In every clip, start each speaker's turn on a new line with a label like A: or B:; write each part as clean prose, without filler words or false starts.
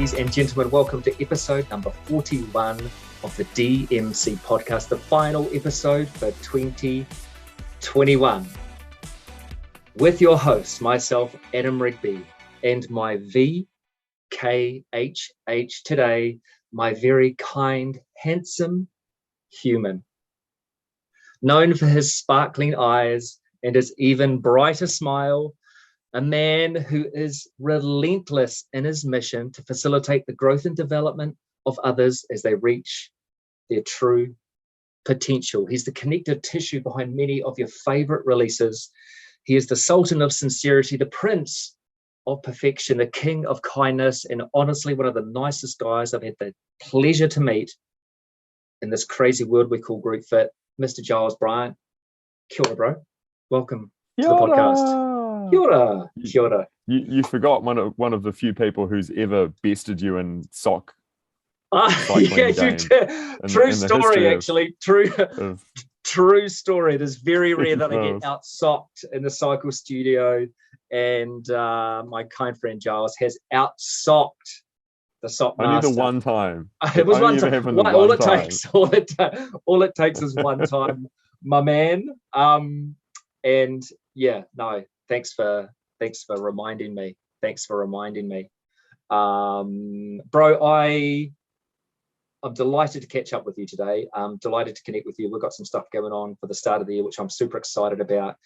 A: ladies and gentlemen. Welcome to episode number 41 of the D.M.C podcast, the final episode for 2021. With your host, myself, Adam Rigby, and my VKHH today, my very kind, handsome human. Known for his sparkling eyes and his even brighter smile, a man who is relentless in his mission to facilitate the growth and development of others as they reach their true potential. He's the connective tissue behind many of your favorite releases. He is the Sultan of Sincerity, the Prince of Perfection, the King of Kindness, and honestly, one of the nicest guys I've had the pleasure to meet in this crazy world we call Group Fit, Mr. Giles Bryant. Kia ora, bro. Welcome to the podcast. Kia ora. Kia ora.
B: You forgot one of the few people who's ever bested you in sock.
A: Yeah, you did. True story, actually. True story. It is very rare that I get outsocked in the cycle studio, and my kind friend Giles has outsocked the sock master.
B: Only the one time.
A: It was one time. All it takes is one time, my man. And yeah, no. Thanks for reminding me. Bro, I'm delighted to catch up with you today. I'm delighted to connect with you. We've got some stuff going on for the start of the year, which I'm super excited about.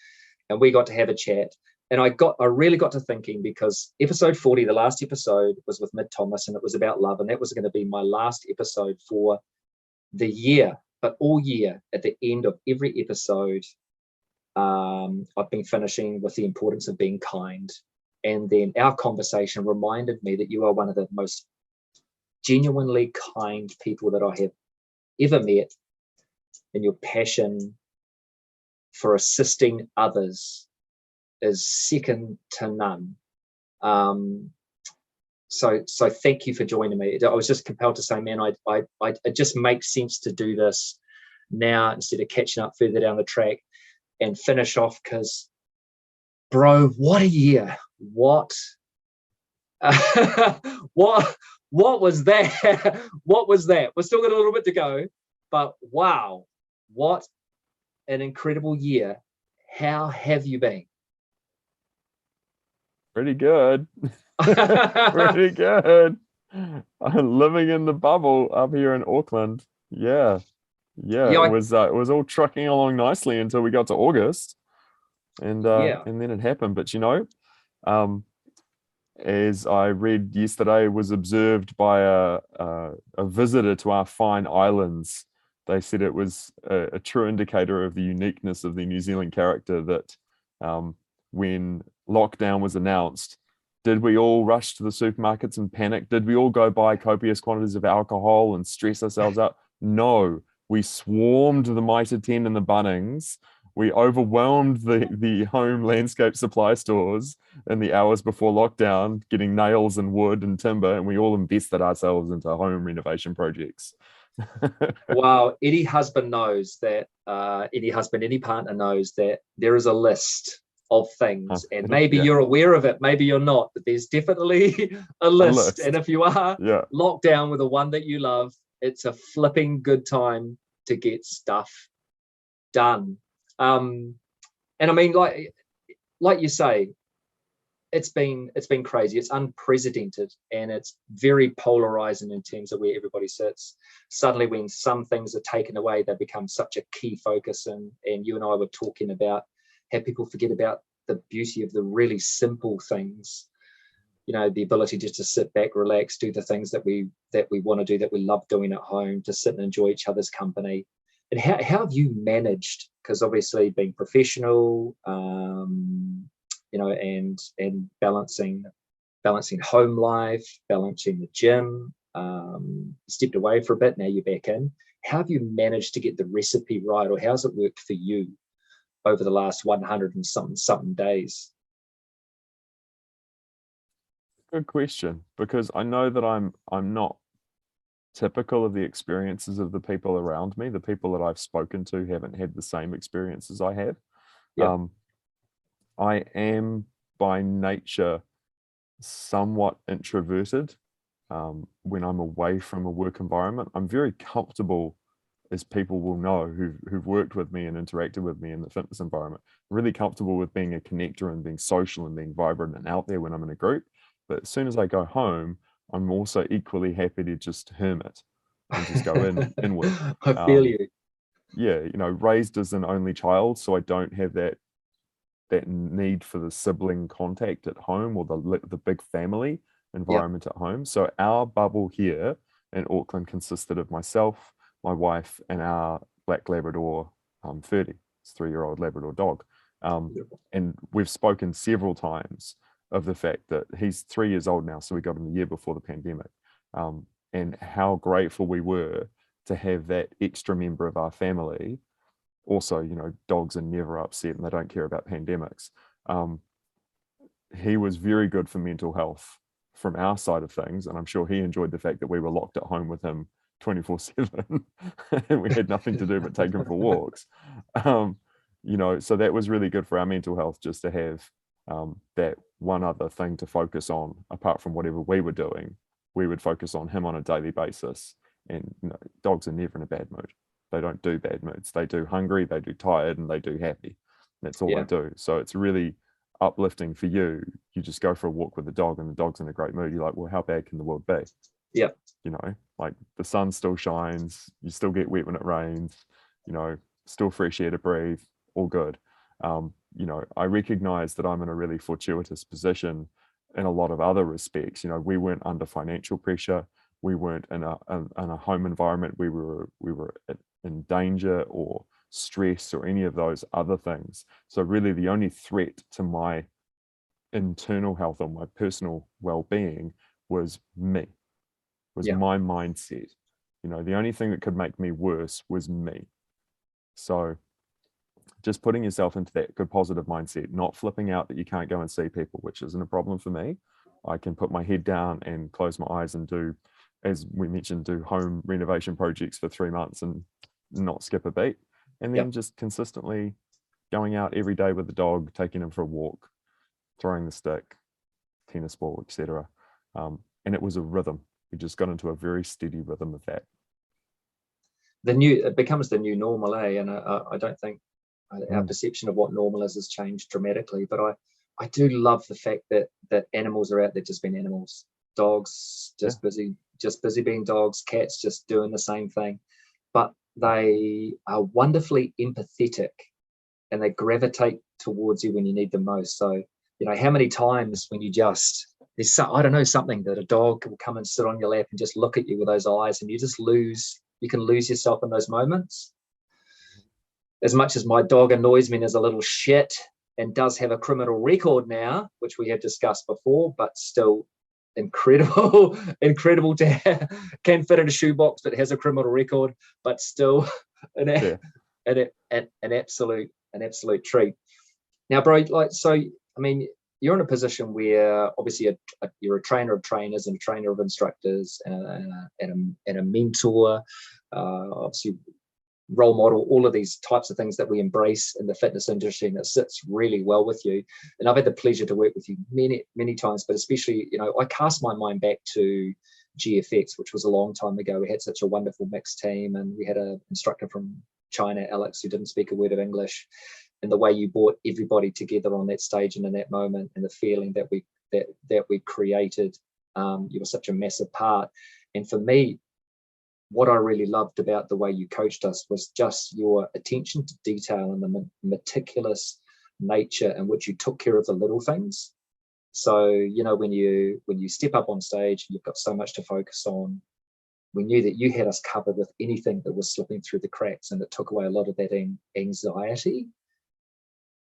A: And we got to have a chat. And I really got to thinking, because episode 40, the last episode, was with Mid Thomas, and it was about love. And that was going to be my last episode for the year. But all year, at the end of every episode, I've been finishing with the importance of being kind. And then our conversation reminded me that you are one of the most genuinely kind people that I have ever met, and your passion for assisting others is second to none. So thank you for joining me. I was just compelled to say, man, it just makes sense to do this now instead of catching up further down the track and finish off, because, bro, what a year. What was that? What was that? We're still got a little bit to go, but wow, what an incredible year. How have you been?
B: Pretty good. Pretty good. I'm living in the bubble up here in Auckland. Yeah, it was all trucking along nicely until we got to August, and then it happened. But as I read yesterday, was observed by a visitor to our fine islands. They said it was a true indicator of the uniqueness of the New Zealand character that when lockdown was announced, did we all rush to the supermarkets and panic? Did we all go buy copious quantities of alcohol and stress ourselves out? No. We swarmed the Mitre 10 and the Bunnings. We overwhelmed the home landscape supply stores in the hours before lockdown, getting nails and wood and timber, and we all invested ourselves into home renovation projects.
A: Wow. Any partner knows that there is a list of things, and maybe you're aware of it, maybe you're not, but there's definitely a list. And if you are locked down with the one that you love, it's a flipping good time to get stuff done. And I mean, like you say, it's been crazy. It's unprecedented, and it's very polarizing in terms of where everybody sits. Suddenly, when some things are taken away, they become such a key focus. And you and I were talking about how people forget about the beauty of the really simple things. You know, the ability just to sit back, relax, do the things that we want to do, that we love doing at home, to sit and enjoy each other's company. And how have you managed? Because obviously being professional, and balancing home life, balancing the gym, stepped away for a bit, now you're back in. How have you managed to get the recipe right, or how's it worked for you over the last 100 and something days?
B: Good question, because I know that I'm not typical of the experiences of the people around me. The people that I've spoken to haven't had the same experiences I have. Yeah. I am by nature somewhat introverted, when I'm away from a work environment. I'm very comfortable, as people will know who've worked with me and interacted with me in the fitness environment, really comfortable with being a connector and being social and being vibrant and out there when I'm in a group. But as soon as I go home, I'm also equally happy to just hermit and just go inward.
A: I feel you.
B: Yeah, you know, raised as an only child, so I don't have that need for the sibling contact at home or the big family environment at home. So our bubble here in Auckland consisted of myself, my wife, and our black Labrador 30, 3-year-old Labrador dog. And we've spoken several times of the fact that he's 3 years old now, so we got him the year before the pandemic, and how grateful we were to have that extra member of our family. Also, you know, dogs are never upset and they don't care about pandemics. He was very good for mental health from our side of things, and I'm sure he enjoyed the fact that we were locked at home with him 24/7 and we had nothing to do but take him for walks. You know, so that was really good for our mental health, just to have that one other thing to focus on apart from whatever we were doing. We would focus on him on a daily basis. And you know, dogs are never in a bad mood. They don't do bad moods. They do hungry, they do tired, and they do happy. That's all they do. So it's really uplifting for you. You just go for a walk with the dog and the dog's in a great mood. You're like, well, how bad can the world be?
A: Yeah.
B: You know, like the sun still shines, you still get wet when it rains, you know, still fresh air to breathe, all good. You know, I recognize that I'm in a really fortuitous position in a lot of other respects. You know, we weren't under financial pressure. We weren't in a home environment. We were in danger or stress or any of those other things. So really the only threat to my internal health or my personal well-being was me, was my mindset. You know, the only thing that could make me worse was me. So just putting yourself into that good positive mindset, not flipping out that you can't go and see people, which isn't a problem for me. I can put my head down and close my eyes and do, as we mentioned, do home renovation projects for 3 months and not skip a beat. And then just consistently going out every day with the dog, taking him for a walk, throwing the stick, tennis ball, etc. And it was a rhythm. We just got into a very steady rhythm of that.
A: It becomes the new normal, and I don't think our perception of what normal is has changed dramatically. But I do love the fact that animals are out there just being animals. Dogs just busy being dogs. Cats just doing the same thing. But they are wonderfully empathetic, and they gravitate towards you when you need them most. So, you know, how many times when you just, I don't know, something that a dog will come and sit on your lap and just look at you with those eyes, and you can lose yourself in those moments. As much as my dog annoys me and is a little shit and does have a criminal record now, which we have discussed before, but still incredible to have, can fit in a shoebox, but has a criminal record, but still an absolute treat. Now, bro, so I mean, you're in a position where obviously you're a trainer of trainers and a trainer of instructors and a mentor, obviously role model, all of these types of things that we embrace in the fitness industry, and that sits really well with you. And I've had the pleasure to work with you many times, but especially, you know, I cast my mind back to GFX, which was a long time ago. We had such a wonderful mixed team, and we had an instructor from China, Alex, who didn't speak a word of English. And the way you brought everybody together on that stage and in that moment, and the feeling that we created, you were such a massive part. And for me, what I really loved about the way you coached us was just your attention to detail and the meticulous nature in which you took care of the little things. So, you know, when you step up on stage, you've got so much to focus on. We knew that you had us covered with anything that was slipping through the cracks, and it took away a lot of that anxiety.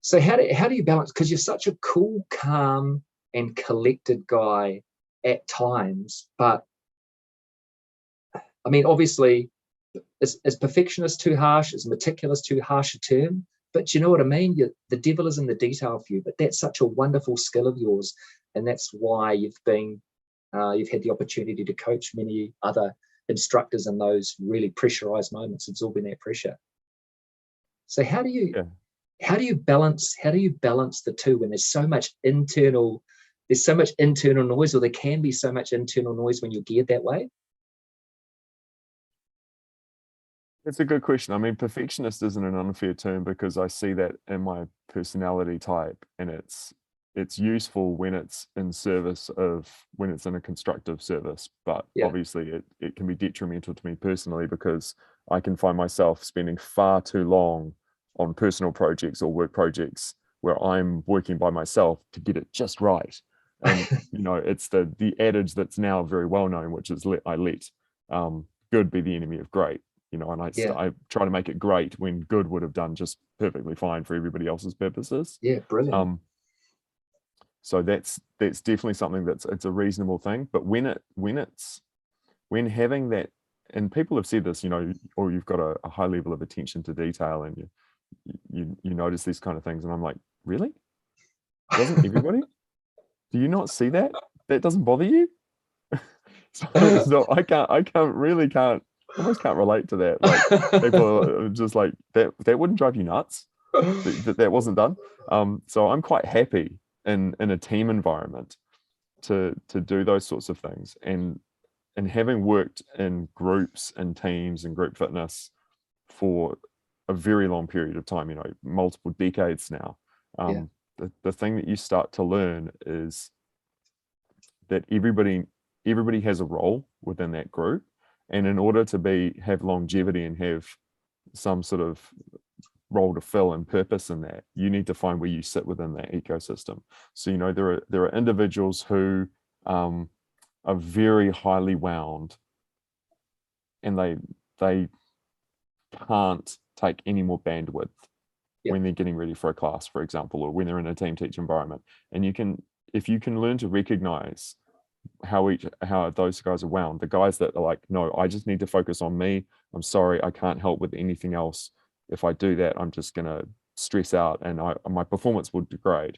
A: So how do you balance? Because you're such a cool, calm, and collected guy at times, but I mean, obviously, is perfectionist too harsh? Is meticulous too harsh a term? But you know what I mean? The devil is in the detail for you, but that's such a wonderful skill of yours. And that's why you've had the opportunity to coach many other instructors in those really pressurized moments, absorbing that pressure. So how do you balance the two when there's so much internal there's so much internal noise, or there can be so much internal noise when you're geared that way?
B: It's a good question. I mean, perfectionist isn't an unfair term, because I see that in my personality type, and it's useful when it's in service of, when it's in a constructive service, but obviously it can be detrimental to me personally, because I can find myself spending far too long on personal projects or work projects where I'm working by myself to get it just right. And you know, it's the adage that's now very well known, which is let good be the enemy of great. You know, and I try to make it great when good would have done just perfectly fine for everybody else's purposes.
A: Yeah, brilliant.
B: So that's definitely something it's a reasonable thing. But when having that, and people have said this, you know, or you've got a high level of attention to detail, and you notice these kind of things, and I'm like, really? Doesn't everybody? Do you not see that? That doesn't bother you? so I almost can't relate to that. Like, people are just like, that wouldn't drive you nuts that wasn't done. So I'm quite happy in a team environment to do those sorts of things, and having worked in groups and teams and group fitness for a very long period of time, you know, multiple decades now, the thing that you start to learn is that everybody has a role within that group. And in order to have longevity and have some sort of role to fill and purpose in that, you need to find where you sit within that ecosystem. So, you know, there are individuals who are very highly wound, and they can't take any more bandwidth when they're getting ready for a class, for example, or when they're in a team teach environment. And if you can learn to recognize how those guys are wound, the guys that are like, no, I just need to focus on me. I'm sorry, I can't help with anything else. If I do that, I'm just going to stress out, and my performance will degrade.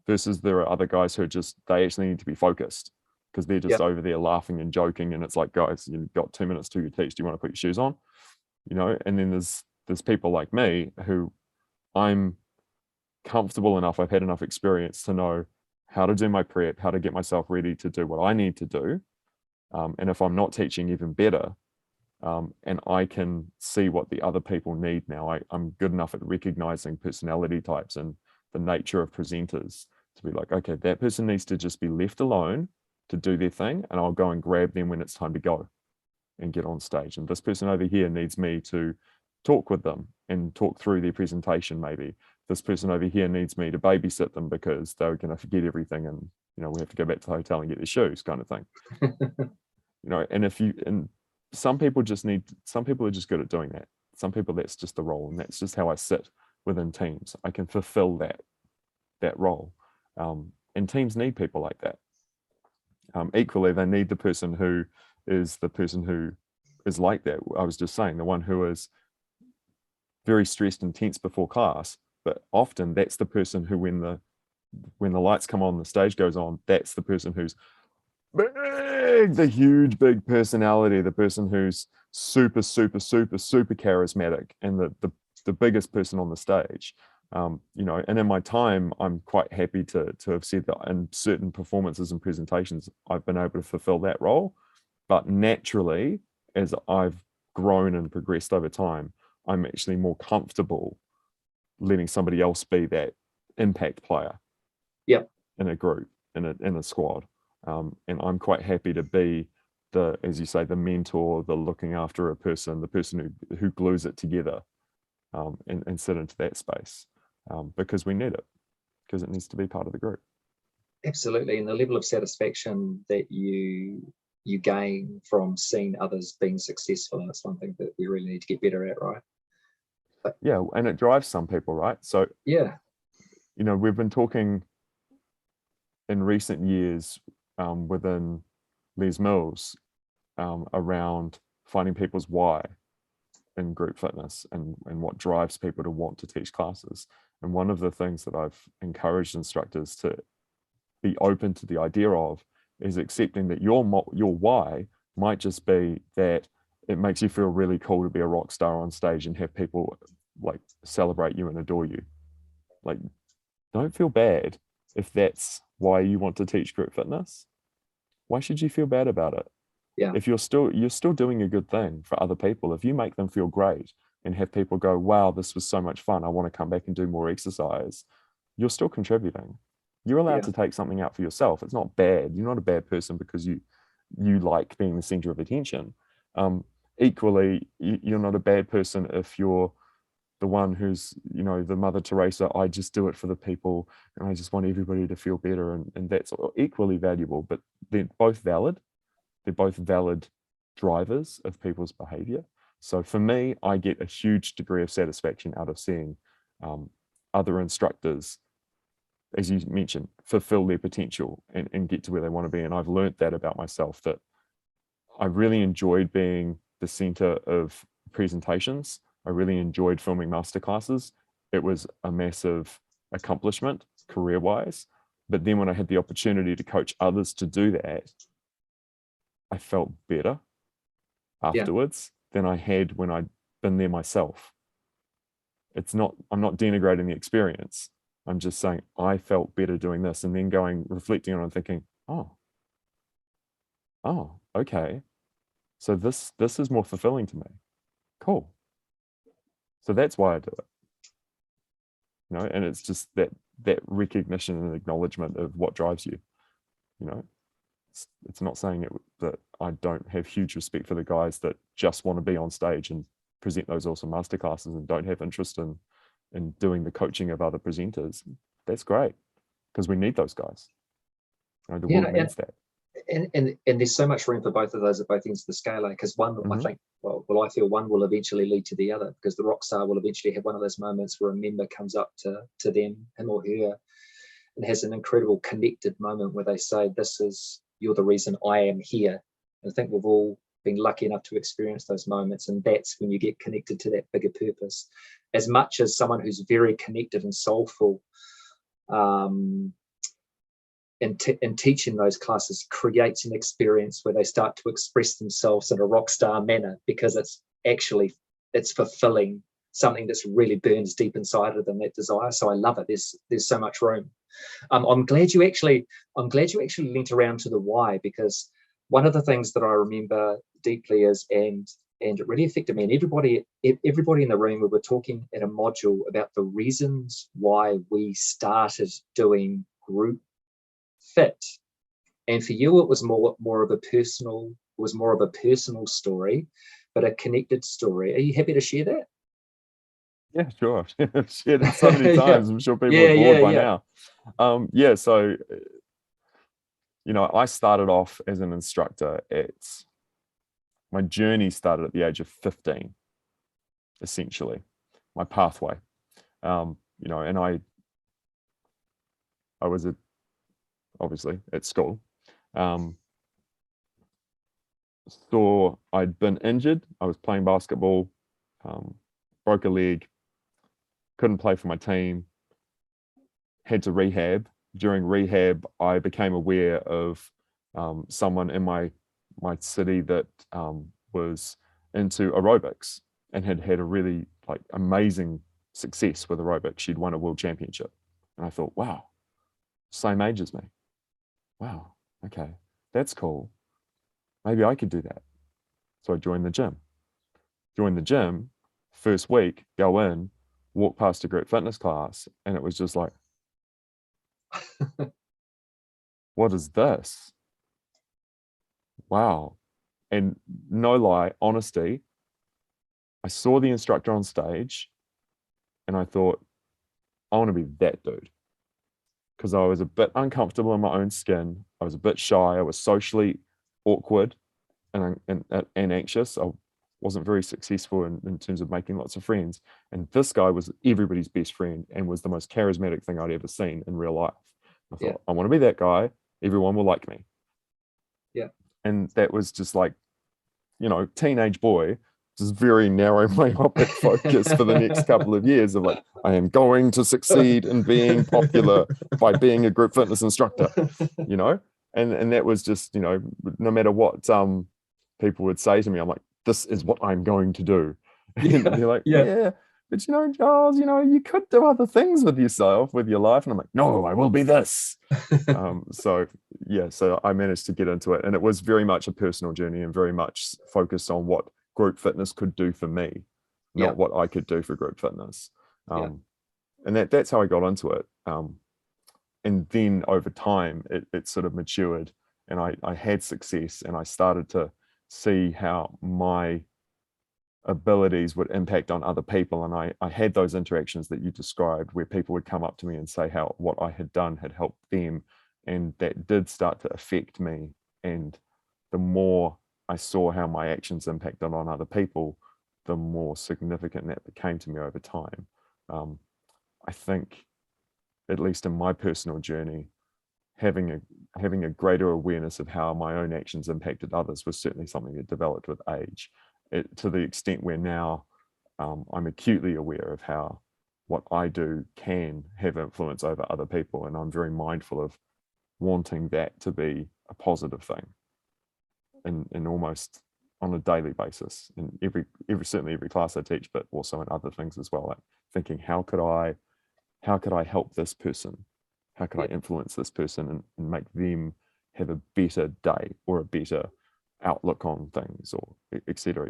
B: Versus there are other guys who they actually need to be focused, because they're just over there laughing and joking, and it's like, guys, you've got 2 minutes to your teach. Do you want to put your shoes on? You know. And then there's people like me who I'm comfortable enough, I've had enough experience to know how to do my prep, how to get myself ready to do what I need to do. And if I'm not teaching, even better. And I can see what the other people need now. I'm good enough at recognizing personality types and the nature of presenters to be like, okay, that person needs to just be left alone to do their thing, and I'll go and grab them when it's time to go and get on stage. And this person over here needs me to talk with them and talk through their presentation. Maybe this person over here needs me to babysit them because they're going to forget everything, and you know, we have to go back to the hotel and get their shoes, kind of thing. You know, and some people are just good at doing that. Some people, that's just the role, and that's just how I sit within teams. I can fulfill that role, and teams need people like that. Equally, they need the person who is like that. I was just saying, the one who is very stressed and tense before class, but often that's the person who, when the lights come on, the stage goes on, that's the person who's big, the huge big personality, the person who's super charismatic, and the biggest person on the stage. You know, and in my time, I'm quite happy to have said that in certain performances and presentations, I've been able to fulfill that role. But naturally, as I've grown and progressed over time, I'm actually more comfortable letting somebody else be that impact player in a group, in a squad. And I'm quite happy to be as you say, the mentor, the looking after a person, the person who glues it together, and sit into that space, because we need it, because it needs to be part of the group.
A: Absolutely. And the level of satisfaction that you gain from seeing others being successful is something that we really need to get better at, right?
B: Yeah, and it drives some people, right? So
A: yeah,
B: you know, we've been talking in recent years within Les Mills around finding people's why in group fitness, and what drives people to want to teach classes. And one of the things that I've encouraged instructors to be open to the idea of is accepting that your why might just be that it makes you feel really cool to be a rock star on stage and have people like celebrate you and adore you. Like, don't feel bad if that's why you want to teach group fitness, why should you feel bad about it?
A: Yeah.
B: If you're still doing a good thing for other people, if you make them feel great and have people go, wow, this was so much fun, I want to come back and do more exercise, you're still contributing. You're allowed to take something out for yourself. It's not bad. You're not a bad person because you like being the center of attention. Equally, you're not a bad person if you're the one who's, the Mother Teresa, I just do it for the people and I just want everybody to feel better. And that's equally valuable, but they're both valid. They're both valid drivers of people's behavior. So for me, I get a huge degree of satisfaction out of seeing other instructors, as you mentioned, fulfill their potential and get to where they want to be. And I've learned that about myself, that I really enjoyed being the center of presentations. I really enjoyed filming masterclasses. It was a massive accomplishment career-wise. But then when I had the opportunity to coach others to do that, I felt better afterwards than I had when I'd been there myself. I'm not denigrating the experience. I'm just saying I felt better doing this, and then reflecting on it and thinking, oh, okay. So this is more fulfilling to me. Cool. So that's why I do it. And it's just that recognition and acknowledgement of what drives you. It's not saying that I don't have huge respect for the guys that just want to be on stage and present those awesome masterclasses and don't have interest in doing the coaching of other presenters. That's great, because we need those guys. The world needs that.
A: And there's so much room for both of those at both ends of the scale, because one, I think, I feel one will eventually lead to the other, because the rock star will eventually have one of those moments where a member comes up to them, him or her, and has an incredible connected moment where they say, you're the reason I am here. And I think we've all been lucky enough to experience those moments, and that's when you get connected to that bigger purpose. As much as someone who's very connected and soulful, in teaching those classes creates an experience where they start to express themselves in a rock star manner, because it's fulfilling something that's really burns deep inside of them, that desire. So I love it. There's so much room. I'm glad you actually leant around to the why, because one of the things that I remember deeply is, and it really affected me, and everybody in the room, we were talking in a module about the reasons why we started doing group fit. And for you, it was more of a personal story, but a connected story. Are you happy to share that?
B: Yeah, sure. I've shared it so many times. I'm sure people are bored by now. So I started off as an instructor my journey started at the age of 15, essentially, my pathway. And I was obviously at school. So I'd been injured. I was playing basketball, broke a leg, couldn't play for my team, had to rehab. During rehab, I became aware of someone in my city that was into aerobics and had a really amazing success with aerobics. She'd won a world championship. And I thought, wow, same age as me. Wow, okay, that's cool. Maybe I could do that. So I joined the gym. First week, go in, walk past a group fitness class, and it was just like, what is this? Wow. And no lie, honesty, I saw the instructor on stage and I thought, I want to be that dude. Because I was a bit uncomfortable in my own skin. I was a bit shy. I was socially awkward and anxious. I wasn't very successful in terms of making lots of friends. And this guy was everybody's best friend and was the most charismatic thing I'd ever seen in real life. I thought, I want to be that guy. Everyone will like me.
A: Yeah.
B: And that was just teenage boy, just very narrow myopic focus for the next couple of years of I am going to succeed in being popular by being a group fitness instructor, and that was just, no matter what people would say to me, I'm like, this is what I'm going to do. And they're like, yeah, but Giles, you could do other things with yourself, with your life. And I'm like, no, I will be this. So I managed to get into it, and it was very much a personal journey and very much focused on what group fitness could do for me, not what I could do for group fitness. And that's how I got into it. And then over time, it sort of matured, and I had success, and I started to see how my abilities would impact on other people. And I had those interactions that you described, where people would come up to me and say how what I had done had helped them, and that did start to affect me. And the more I saw how my actions impacted on other people, the more significant that became to me over time. I think, at least in my personal journey, having a greater awareness of how my own actions impacted others was certainly something that developed with age, to the extent where now I'm acutely aware of how what I do can have influence over other people, and I'm very mindful of wanting that to be a positive thing, and almost on a daily basis, in certainly every class I teach, but also in other things as well, like thinking, how could I help this person? How could I influence this person and make them have a better day or a better outlook on things, or etc.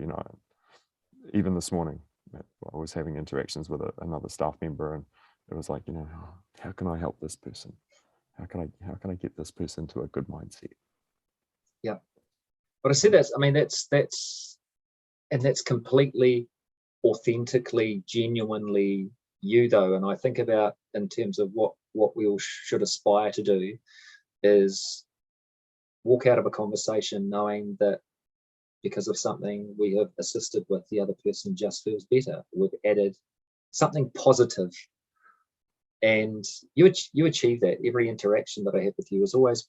B: Even this morning, I was having interactions with another staff member, and it was like, how can I help this person? How can I get this person to a good mindset?
A: Yeah, but I see that's that's completely, authentically, genuinely you, though. And I think about, in terms of what we all should aspire to do, is walk out of a conversation knowing that because of something we have assisted with, the other person just feels better. We've added something positive, and you achieve that. Every interaction that I have with you is always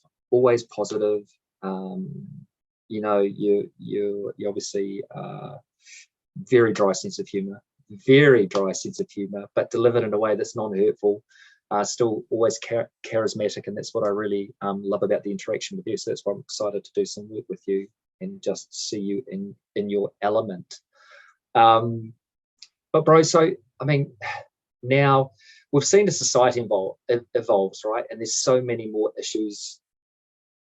A: positive. You obviously very dry sense of humor, but delivered in a way that's non-hurtful. Still always charismatic, and that's what I really love about the interaction with you. So that's why I'm excited to do some work with you and just see you in your element. But bro, so now we've seen the society evolves, right? And there's so many more issues,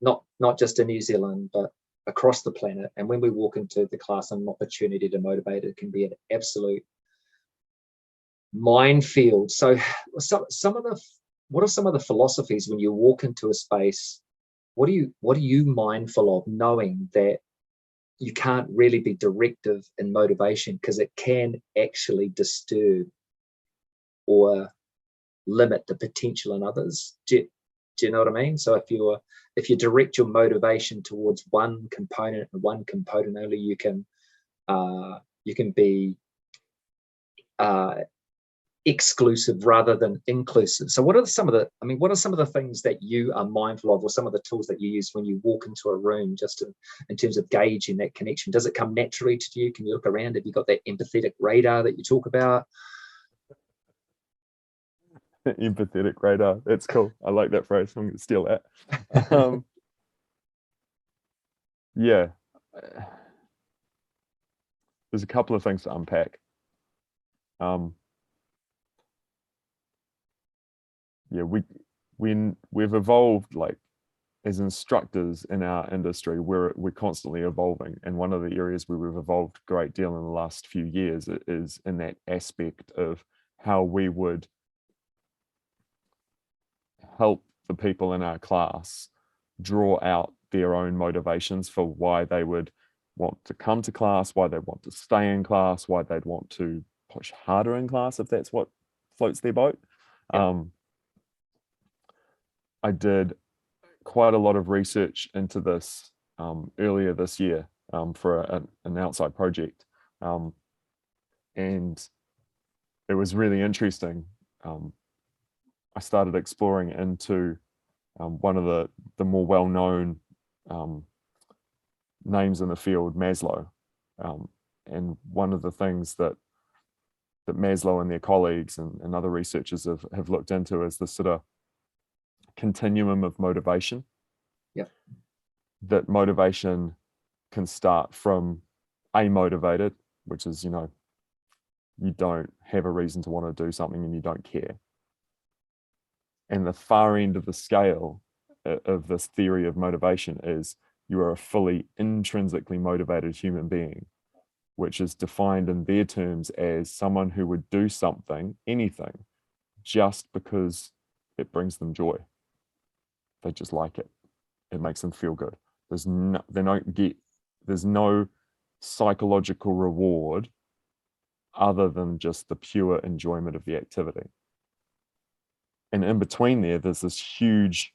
A: not just in New Zealand, but across the planet. And when we walk into the class, an opportunity to motivate, it can be an absolute minefield. So what are some of the philosophies when you walk into a space? What are you mindful of, knowing that you can't really be directive in motivation, because it can actually disturb or limit the potential in others? Do you know what I mean? So if you direct your motivation towards one component and one component only, you can be exclusive rather than inclusive. So what are some of the things that you are mindful of, or some of the tools that you use when you walk into a room, just in terms of gauging that connection? Does it come naturally to you? Can you look around? Have you got that empathetic radar that you talk about?
B: Empathetic radar. That's cool. I like that phrase. I'm going to steal that. Yeah. There's a couple of things to unpack. We've evolved, like, as instructors in our industry, we're constantly evolving. And one of the areas where we've evolved a great deal in the last few years is in that aspect of how we would help the people in our class draw out their own motivations for why they would want to come to class, why they want to stay in class, why they'd want to push harder in class, if that's what floats their boat. Yeah. I did quite a lot of research into this earlier this year for an outside project, and it was really interesting. I started exploring into one of the more well-known names in the field, Maslow, and one of the things that Maslow and their colleagues and other researchers have looked into is the sort of continuum of motivation.
A: Yeah.
B: That motivation can start from amotivated, which is, you don't have a reason to want to do something and you don't care. And the far end of the scale of this theory of motivation is you are a fully intrinsically motivated human being, which is defined in their terms as someone who would do something, anything, just because it brings them joy. They just like it. It makes them feel good. There's no psychological reward other than just the pure enjoyment of the activity. And in between there's this huge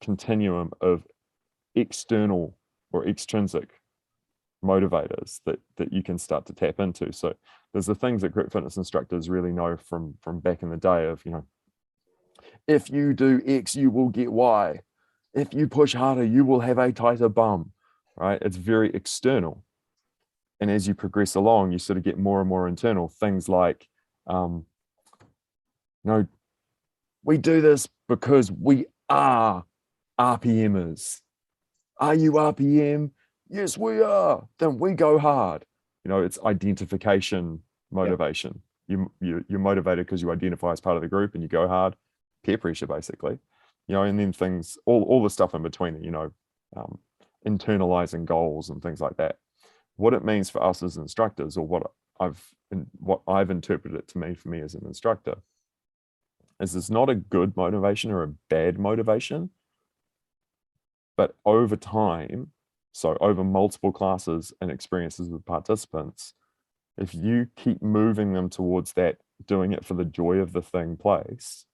B: continuum of external or extrinsic motivators that you can start to tap into. So there's the things that group fitness instructors really know from back in the day of, if you do X, you will get Y. If you push harder, you will have a tighter bum, right? It's very external. And as you progress along, you sort of get more and more internal. Things like, we do this because we are RPMers. Are you RPM? Yes, we are. Then we go hard. It's identification motivation. Yep. You're motivated because you identify as part of the group and you go hard. Peer pressure, basically. And then things, all the stuff in between, internalizing goals and things like that. What it means for us as instructors, or what I've interpreted it to mean for me as an instructor, is it's not a good motivation or a bad motivation, but over time, so over multiple classes and experiences with participants, if you keep moving them towards that, doing it for the joy of the thing place,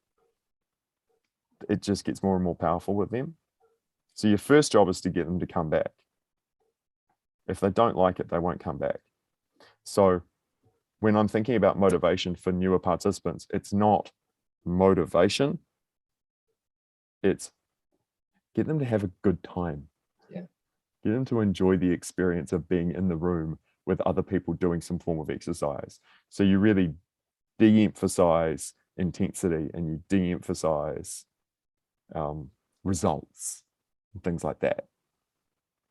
B: it just gets more and more powerful with them. So your first job is to get them to come back. If they don't like it, they won't come back. So when I'm thinking about motivation for newer participants, it's not motivation, it's get them to have a good time.
A: Yeah.
B: Get them to enjoy the experience of being in the room with other people doing some form of exercise. So you really de-emphasize intensity and you de-emphasize results and things like that.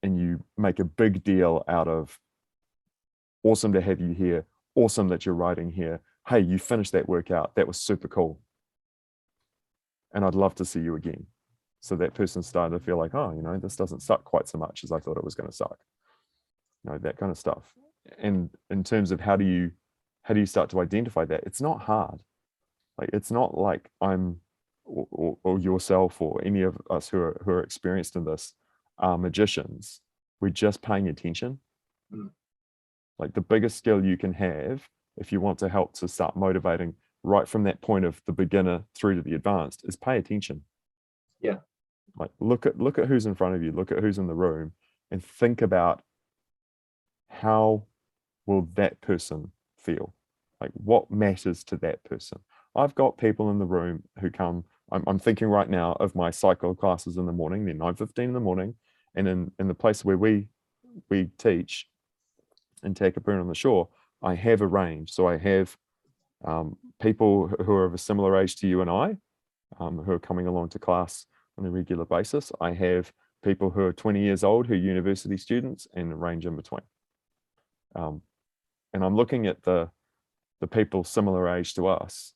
B: And you make a big deal out of, awesome to have you here, awesome that you're riding here. Hey, you finished that workout. That was super cool. And I'd love to see you again. So that person started to feel like, oh, this doesn't suck quite so much as I thought it was going to suck. That kind of stuff. And in terms of how do you start to identify that? It's not hard. Like, it's not like I'm or yourself or any of us who are experienced in this are magicians. We're just paying attention.
A: Mm.
B: Like, the biggest skill you can have if you want to help to start motivating right from that point of the beginner through to the advanced is pay attention.
A: Yeah.
B: Like, look at who's in front of you, look at who's in the room, and think about how will that person feel? Like, what matters to that person? I've got people in the room who come, I'm thinking right now of my cycle classes in the morning. They're 9:15 in the morning, and in the place where we teach in Takapuna on the shore, I have a range. So I have people who are of a similar age to you and I, who are coming along to class on a regular basis. I have people who are 20 years old, who are university students, and a range in between. And I'm looking at the people similar age to us,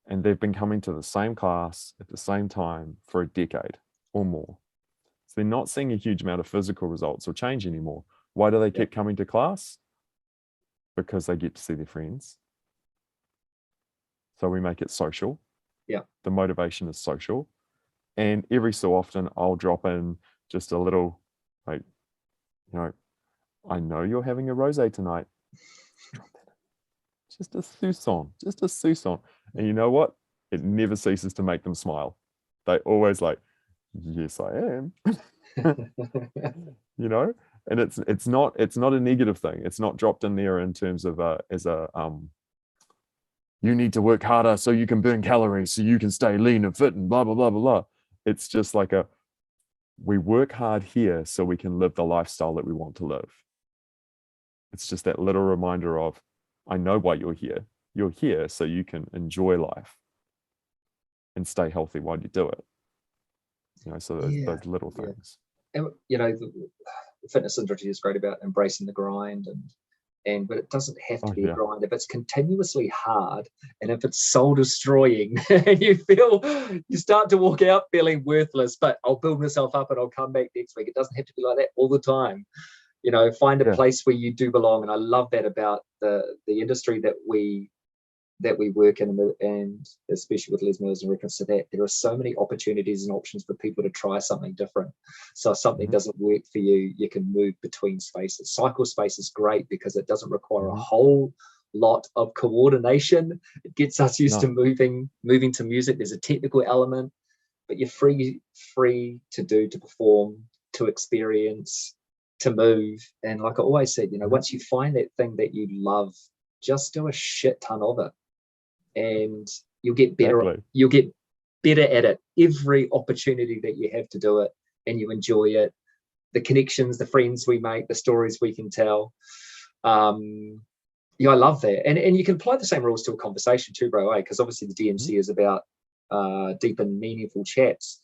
B: and they've been coming to the same class at the same time for a decade or more. So they're not seeing a huge amount of physical results or change anymore. Why do they keep coming to class? Because they get to see their friends. So we make it social.
A: Yeah.
B: The motivation is social. And every so often I'll drop in just a little, like, I know you're having a rosé tonight. Drop that in. Just a sousson. And you know what? It never ceases to make them smile. They always like, yes, I am. And it's not a negative thing. It's not dropped in there in terms of you need to work harder so you can burn calories so you can stay lean and fit and blah blah blah blah blah. It's just like we work hard here so we can live the lifestyle that we want to live. It's just that little reminder of, I know why you're here. You're here so you can enjoy life and stay healthy while you do it. So those little things.
A: And the fitness industry is great about embracing the grind and but it doesn't have to be a grind. If it's continuously hard, and if it's soul destroying, and you start to walk out feeling worthless, but I'll build myself up and I'll come back next week. It doesn't have to be like that all the time. Find a place where you do belong. And I love that about the industry that we work in, and especially with Les Mills in reference to that, there are so many opportunities and options for people to try something different. So if something doesn't work for you, you can move between spaces. Cycle space is great because it doesn't require a whole lot of coordination. It gets us used to moving to music. There's a technical element, but you're free to perform, to experience, to move. And like I always said, once you find that thing that you love, just do a shit ton of it, and you'll get better. Exactly. You'll get better at it every opportunity that you have to do it, and you enjoy it. The connections, the friends we make, the stories we can tell. I love that. And you can apply the same rules to a conversation too, bro, because obviously the D.M.C is about deep and meaningful chats,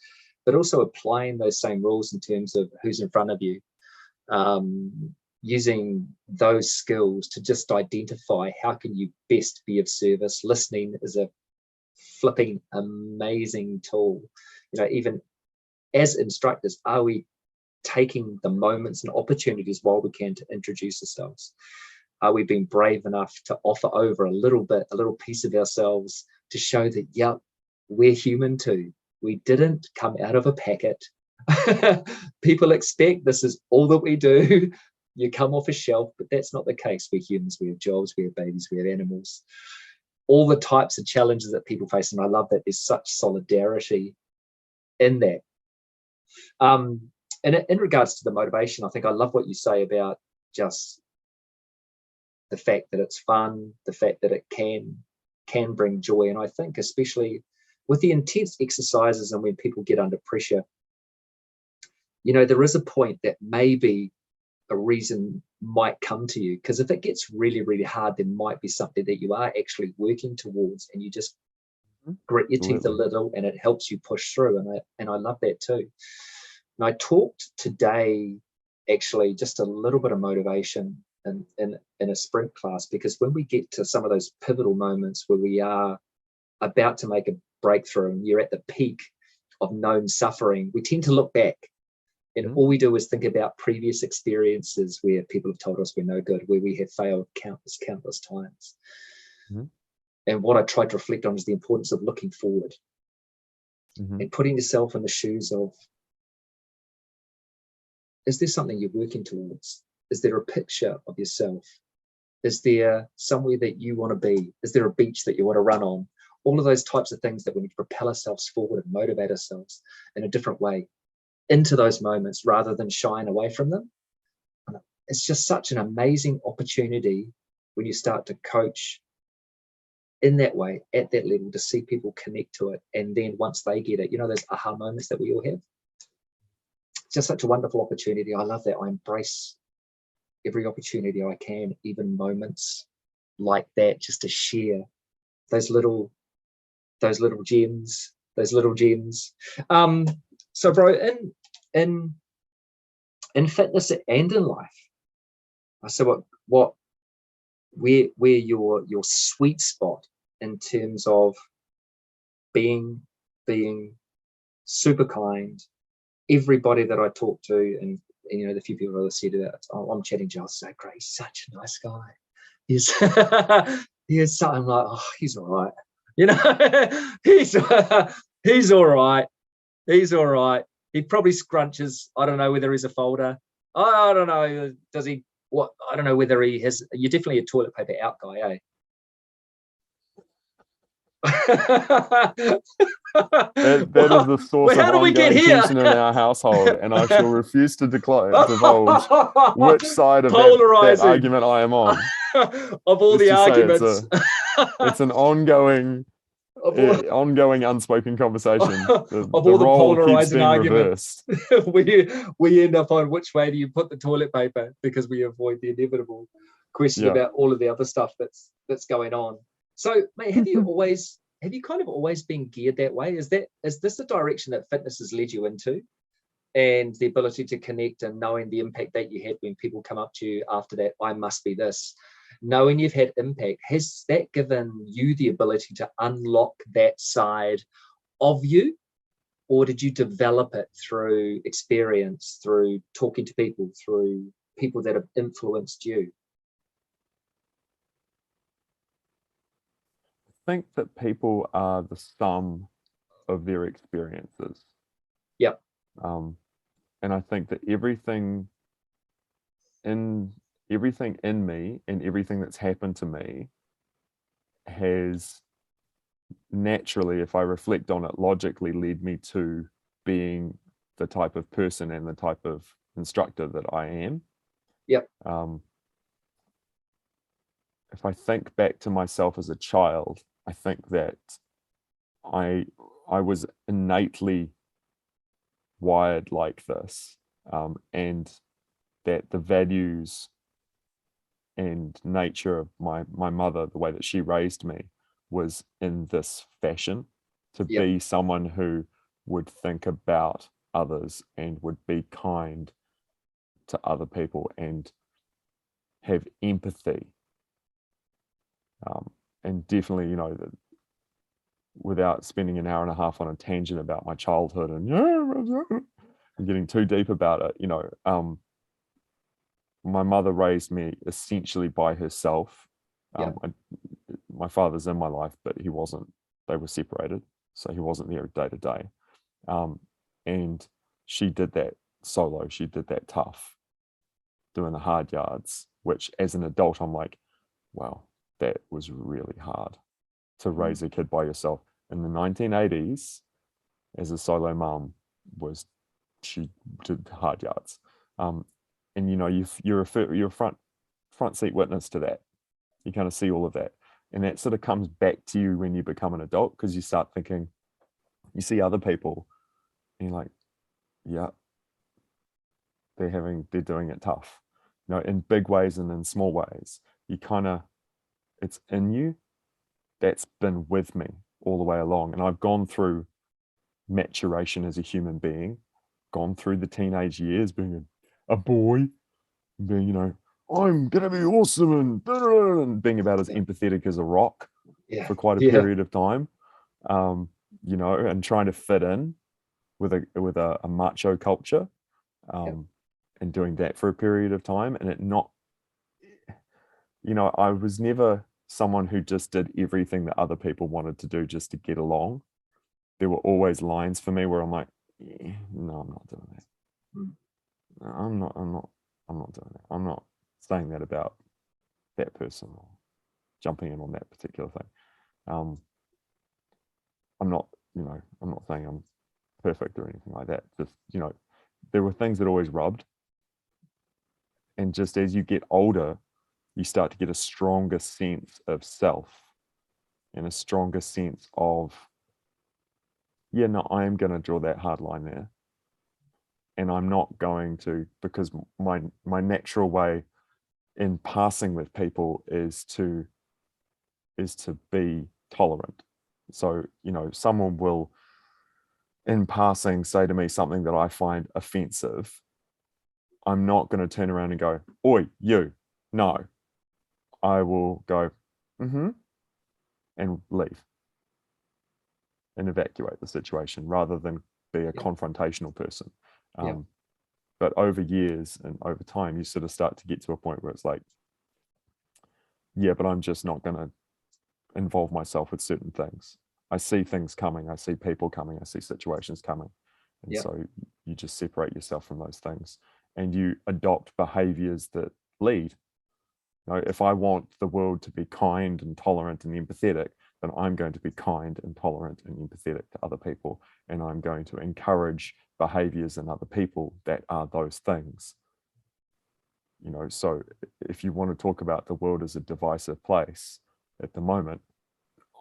A: but also applying those same rules in terms of who's in front of you. Using those skills to just identify how can you best be of service. Listening is a flipping amazing tool. Even as instructors, are we taking the moments and opportunities while we can to introduce ourselves? Are we being brave enough to offer over a little piece of ourselves to show that, yep, we're human too. We didn't come out of a packet. People expect this is all that we do. You come off a shelf, but that's not the case. We're humans, we have jobs, we have babies, we have animals. All the types of challenges that people face, and I love that there's such solidarity in that. And in regards to the motivation, I think I love what you say about just the fact that it's fun, the fact that it can bring joy. And I think especially with the intense exercises and when people get under pressure, there is a point that maybe a reason might come to you, because if it gets really, really hard, there might be something that you are actually working towards, and you just grit your teeth a little and it helps you push through. And I love that too. And I talked today actually just a little bit of motivation in a sprint class, because when we get to some of those pivotal moments where we are about to make a breakthrough and you're at the peak of known suffering, we tend to look back. And all we do is think about previous experiences where people have told us we're no good, where we have failed countless times. And what I tried to reflect on is the importance of looking forward and putting yourself in the shoes of, is there something you're working towards? Is there a picture of yourself? Is there somewhere that you want to be? Is there a beach that you want to run on? All of those types of things that we need to propel ourselves forward and motivate ourselves in a different way into those moments rather than shying away from them. It's just such an amazing opportunity when you start to coach in that way, at that level, to see people connect to it. And then once they get it, those aha moments that we all have. It's just such a wonderful opportunity. I love that. I embrace every opportunity I can, even moments like that, just to share those little gems. So bro, in fitness and in life, so where your sweet spot in terms of being super kind, everybody that I talk to, and the few people that I said that I'm chatting Giles, so great, he's such a nice guy. He's something like, oh, he's all right. He's all right. He's all right. He probably scrunches. I don't know whether he's a folder. I don't know. Does he? What? I don't know whether he has. You're definitely a toilet paper out guy, eh?
B: That is the source of ongoing tension in our household, and I shall refuse to divulge which side of that argument I am on.
A: Of all the arguments,
B: it's an ongoing unspoken conversation.
A: Of all the polarizing arguments, we end up on which way do you put the toilet paper, because we avoid the inevitable question about all of the other stuff that's going on. So, mate, have you kind of always been geared that way? Is this the direction that fitness has led you into? and the ability to connect and knowing the impact that you had when people come up to you after that, I must be this. Knowing you've had impact, has that given you the ability to unlock that side of you? Or did you develop it through experience, through talking to people, through people that have influenced you?
B: I think that people are the sum of their experiences.
A: Yep.
B: And I think that everything in me and everything that's happened to me has naturally, if I reflect on it logically, led me to being the type of person and the type of instructor that I am.
A: Yep.
B: If I think back to myself as a child, I think that I was innately wired like this, and that the values and nature of my mother, the way that she raised me, was in this fashion, to
A: Yep.
B: be someone who would think about others and would be kind to other people and have empathy. And definitely, without spending an hour and a half on a tangent about my childhood and getting too deep about it, my mother raised me essentially by herself.
A: Yeah.
B: My father's in my life, but he wasn't. They were separated, so he wasn't there day to day. And she did that solo. She did that tough, doing the hard yards, which as an adult, I'm like, wow, that was really hard to raise a kid by yourself. In the 1980s, as a solo mom, she did hard yards. And you're a front seat witness to that. You kind of see all of that, and that sort of comes back to you when you become an adult, because you start thinking, you see other people, and you're like, yeah, they're doing it tough, in big ways and in small ways. It's in you. That's been with me all the way along, and I've gone through maturation as a human being, gone through the teenage years being a boy, being I'm gonna be awesome and being about as empathetic as a rock for quite a period of time, and trying to fit in with a macho culture, and doing that for a period of time, and I was never someone who just did everything that other people wanted to do just to get along. There were always lines for me where I'm like, no, I'm not doing that. I'm not doing that. I'm not saying that about that person or jumping in on that particular thing. I'm not saying I'm perfect or anything like that. Just, there were things that always rubbed. And just as you get older, you start to get a stronger sense of self and a stronger sense of, I am going to draw that hard line there. And I'm not going to, because my natural way in passing with people is to be tolerant. So, someone will, in passing, say to me something that I find offensive. I'm not going to turn around and go, oi, you. No. I will go, and leave and evacuate the situation rather than be a confrontational person. But over years and over time, you sort of start to get to a point where it's like, but I'm just not going to involve myself with certain things. I see things coming. I see people coming. I see situations coming. And so you just separate yourself from those things and you adopt behaviors that lead. If I want the world to be kind and tolerant and empathetic, then I'm going to be kind and tolerant and empathetic to other people. And I'm going to encourage behaviors in other people that are those things. So if you want to talk about the world as a divisive place at the moment,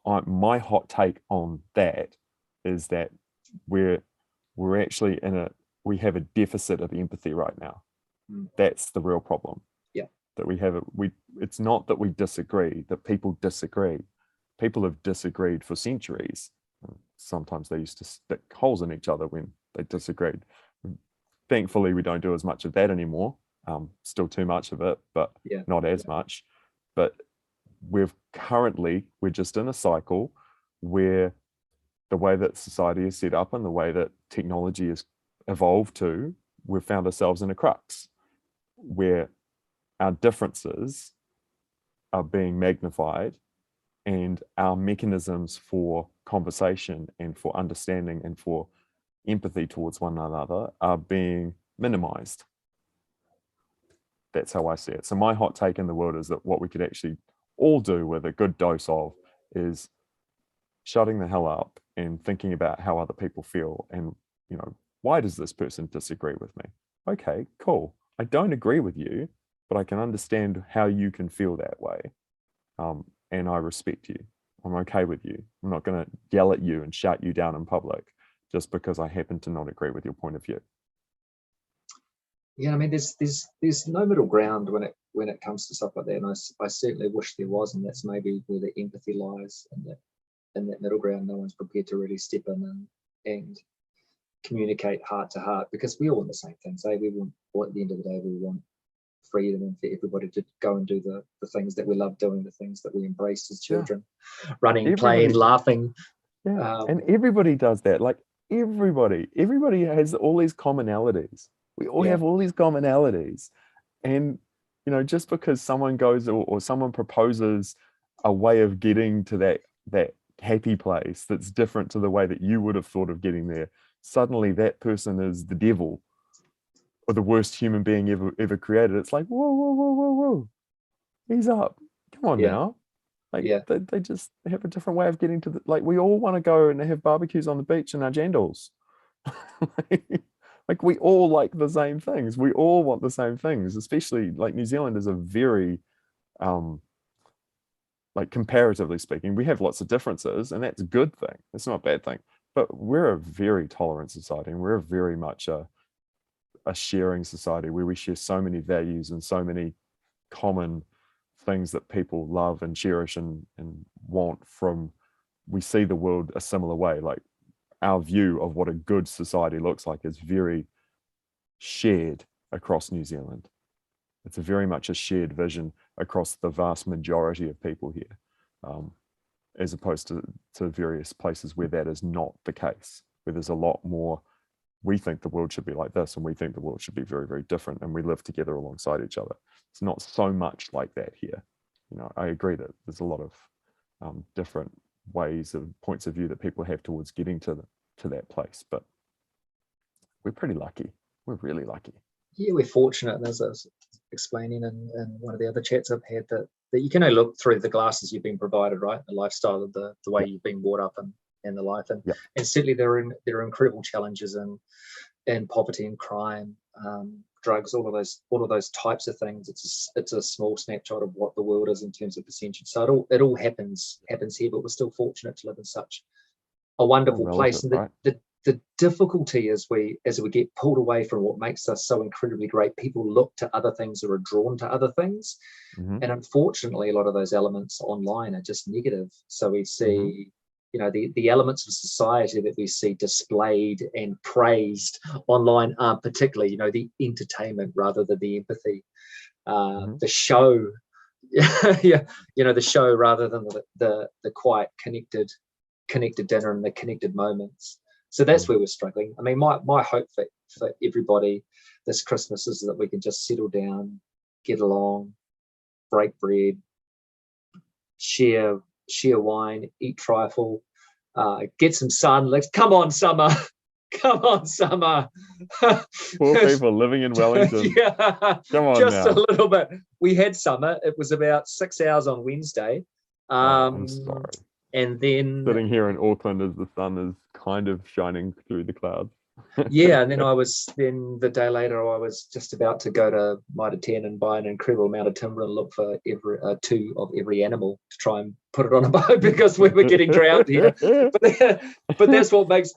B: my hot take on that is that we're actually we have a deficit of empathy right now. That's the real problem. That we have it's not that we disagree, that people disagree. People have disagreed for centuries. Sometimes they used to stick holes in each other when they disagreed. Thankfully, we don't do as much of that anymore. Still too much of it, but not as much. But we're just in a cycle where the way that society is set up and the way that technology has evolved to, we've found ourselves in a crux where our differences are being magnified and our mechanisms for conversation and for understanding and for empathy towards one another are being minimized. That's how I see it. So my hot take in the world is that what we could actually all do with a good dose of is shutting the hell up and thinking about how other people feel and, why does this person disagree with me? Okay, cool. I don't agree with you, but I can understand how you can feel that way. And I respect you. I'm okay with you. I'm not going to yell at you and shout you down in public just because I happen to not agree with your point of view.
A: Yeah, I mean, there's no middle ground when it comes to stuff like that, and I certainly wish there was, and that's maybe where the empathy lies, and that middle ground. No one's prepared to really step in and communicate heart to heart, because we all want the same things. We want, at the end of the day, we want freedom and for everybody to go and do the things that we love doing, the things that we embraced as children, running, playing, laughing.
B: Yeah, and everybody does that. Like everybody has all these commonalities. We all have all these commonalities, and just because someone goes or someone proposes a way of getting to that happy place that's different to the way that you would have thought of getting there, suddenly that person is the devil or the worst human being ever created. It's like, whoa, ease up, come on now. Like they just have a different way of getting to like we all want to go and have barbecues on the beach in our jandals. Like we all like the same things. We all want the same things, especially like New Zealand is a very, like comparatively speaking, we have lots of differences and that's a good thing. It's not a bad thing, but we're a very tolerant society and we're very much a sharing society where we share so many values and so many common things that people love and cherish and want from. We see the world a similar way. Like our view of what a good society looks like is very shared across New Zealand. It's very much a shared vision across the vast majority of people here, as opposed to various places where that is not the case, where there's a lot more, we think the world should be like this and we think the world should be very, very different and we live together alongside each other. It's not so much like that here. I agree that there's a lot of different ways of points of view that people have towards getting to that place, but we're pretty lucky. We're really lucky.
A: Yeah, we're fortunate. And as I was explaining in one of the other chats I've had, that you can only look through the glasses you've been provided, right? The lifestyle of the way you've been brought up and the life. And certainly there are incredible challenges in poverty and crime, drugs, all of those types of things. It's a small snapshot of what the world is in terms of percentage. So it all happens here, but we're still fortunate to live in such a wonderful place. And the difficulty is as we get pulled away from what makes us so incredibly great, people look to other things or are drawn to other things. Mm-hmm. And unfortunately, a lot of those elements online are just negative. So we see, the elements of society that we see displayed and praised online aren't particularly, the entertainment rather than the empathy, the show, the show rather than the quiet connected dinner and the connected moments. So that's where we're struggling. I mean, my hope for everybody this Christmas is that we can just settle down, get along, break bread, share wine, eat trifle, get some sun. Come on, summer. Come on, summer.
B: Poor people living in Wellington. Come on
A: just
B: now.
A: A little bit. We had summer. It was about 6 hours on Wednesday.
B: I'm sorry.
A: And then
B: sitting here in Auckland as the sun is kind of shining through the clouds.
A: And then the day later I was just about to go to Mitre 10 and buy an incredible amount of timber and look for two of every animal to try and put it on a boat because we were getting drowned here. But that's what makes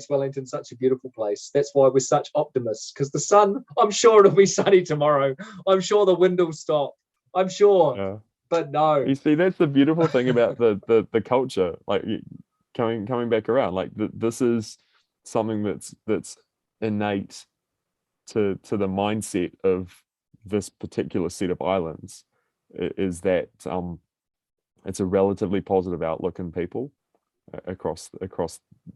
A: Wellington such a beautiful place. That's why we're such optimists, because the sun, I'm sure it'll be sunny tomorrow. I'm sure the wind will stop. I'm sure. Yeah. But no,
B: you see, that's the beautiful thing about the culture. Like coming back around, like this is something that's innate to the mindset of this particular set of islands is that it's a relatively positive outlook in people across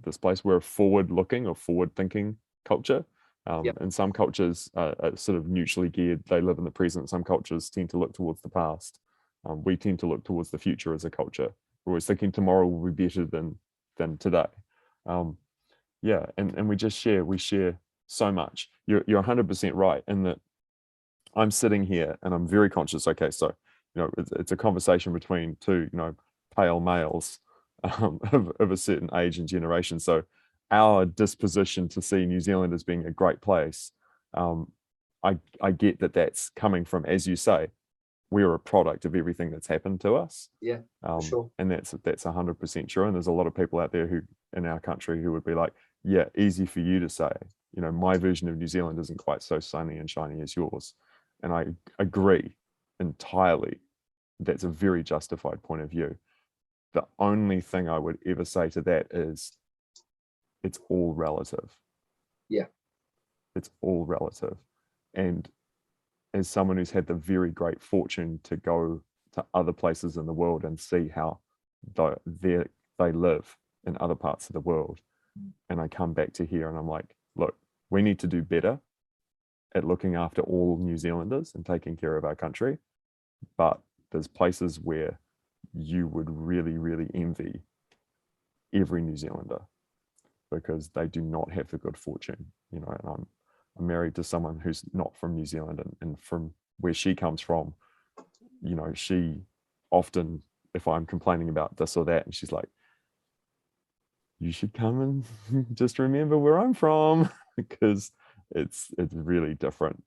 B: this place. We're a forward-looking or forward-thinking culture. And some cultures are sort of neutrally geared. They live in the present. Some cultures tend to look towards the past. We tend to look towards the future as a culture. We're always thinking tomorrow will be better than today. Yeah, and we share so much. You're 100% right in that I'm sitting here and I'm very conscious. Okay, so it's a conversation between two pale males of a certain age and generation. So our disposition to see New Zealand as being a great place, I get that that's coming from, as you say, we're a product of everything that's happened to us.
A: Yeah, for sure.
B: And that's 100% true. And there's a lot of people out there who in our country who would be like, yeah, easy for you to say. My version of New Zealand isn't quite so sunny and shiny as yours. And I agree entirely. That's a very justified point of view. The only thing I would ever say to that is it's all relative.
A: Yeah.
B: It's all relative. And as someone who's had the very great fortune to go to other places in the world and see how they live in other parts of the world, and I come back to here and I'm like, look, we need to do better at looking after all New Zealanders and taking care of our country. But there's places where you would really, really envy every New Zealander because they do not have the good fortune, and I'm married to someone who's not from New Zealand, and from where she comes from, she often, if I'm complaining about this or that, and she's like, you should come and just remember where I'm from, because it's really different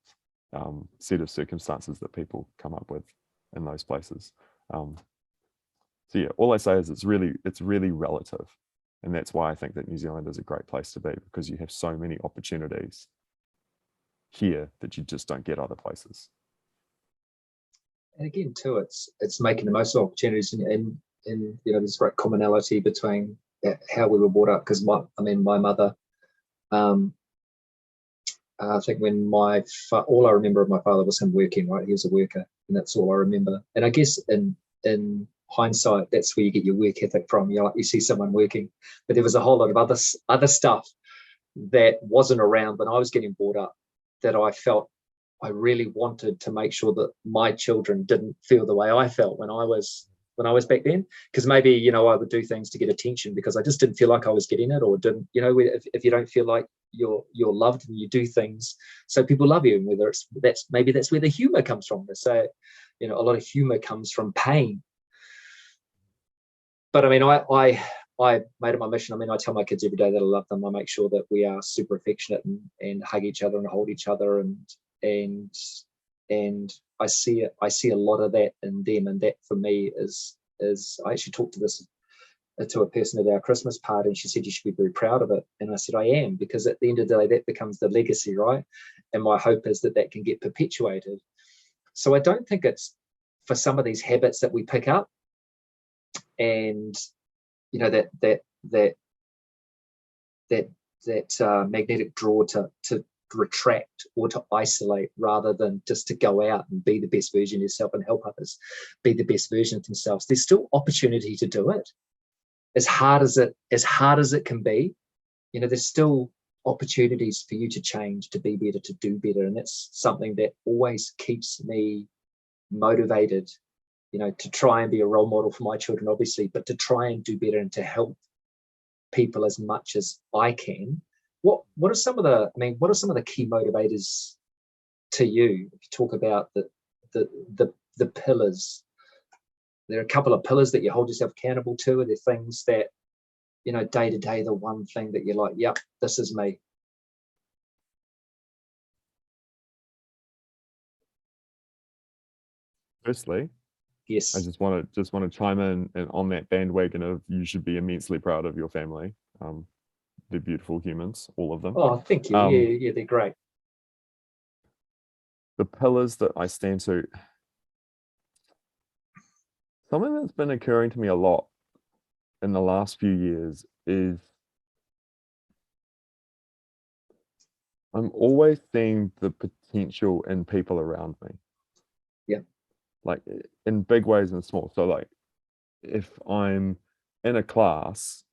B: set of circumstances that people come up with in those places. So yeah, all I say is it's really relative. And that's why I think that New Zealand is a great place to be, because you have so many opportunities here that you just don't get other places.
A: And again, too, it's making the most of opportunities, and there's great commonality between how we were brought up. Because my mother, I think when all I remember of my father was him working. Right, he was a worker, and that's all I remember. And I guess in hindsight, that's where you get your work ethic from. You see someone working, but there was a whole lot of other stuff that wasn't around when I was getting brought up, that I felt I really wanted to make sure that my children didn't feel the way I felt when I was back then. Because maybe I would do things to get attention because I just didn't feel like I was getting it, or didn't. If you don't feel like you're loved, and you do things so people love you, and whether that's where the humor comes from. They say, a lot of humor comes from pain. But I made it my mission. I tell my kids every day that I love them. I make sure that we are super affectionate and hug each other and hold each other, and I see a lot of that in them. And that for me is I actually talked to a person at our Christmas party, and she said you should be very proud of it. And I said I am, because at the end of the day that becomes the legacy, right? And my hope is that can get perpetuated. So I don't think it's for some of these habits that we pick up, and that magnetic draw to retract or to isolate, rather than just to go out and be the best version of yourself and help others be the best version of themselves. There's still opportunity to do it, as hard as it can be. There's still opportunities for you to change, to be better, to do better, and that's something that always keeps me motivated, to try and be a role model for my children, obviously, but to try and do better and to help people as much as I can. What are some of the key motivators to you? If you talk about the pillars, there are a couple of pillars that you hold yourself accountable to. Are there things that, day to day, the one thing that you're like, yep, this is me?
B: Firstly,
A: yes,
B: I just want to chime in and on that bandwagon of you should be immensely proud of your family. They're beautiful humans, all of them.
A: Oh, thank you. Yeah, they're great.
B: The pillars that I stand to, something that's been occurring to me a lot in the last few years is I'm always seeing the potential in people around me.
A: Yeah.
B: Like in big ways and small. So like if I'm in a class,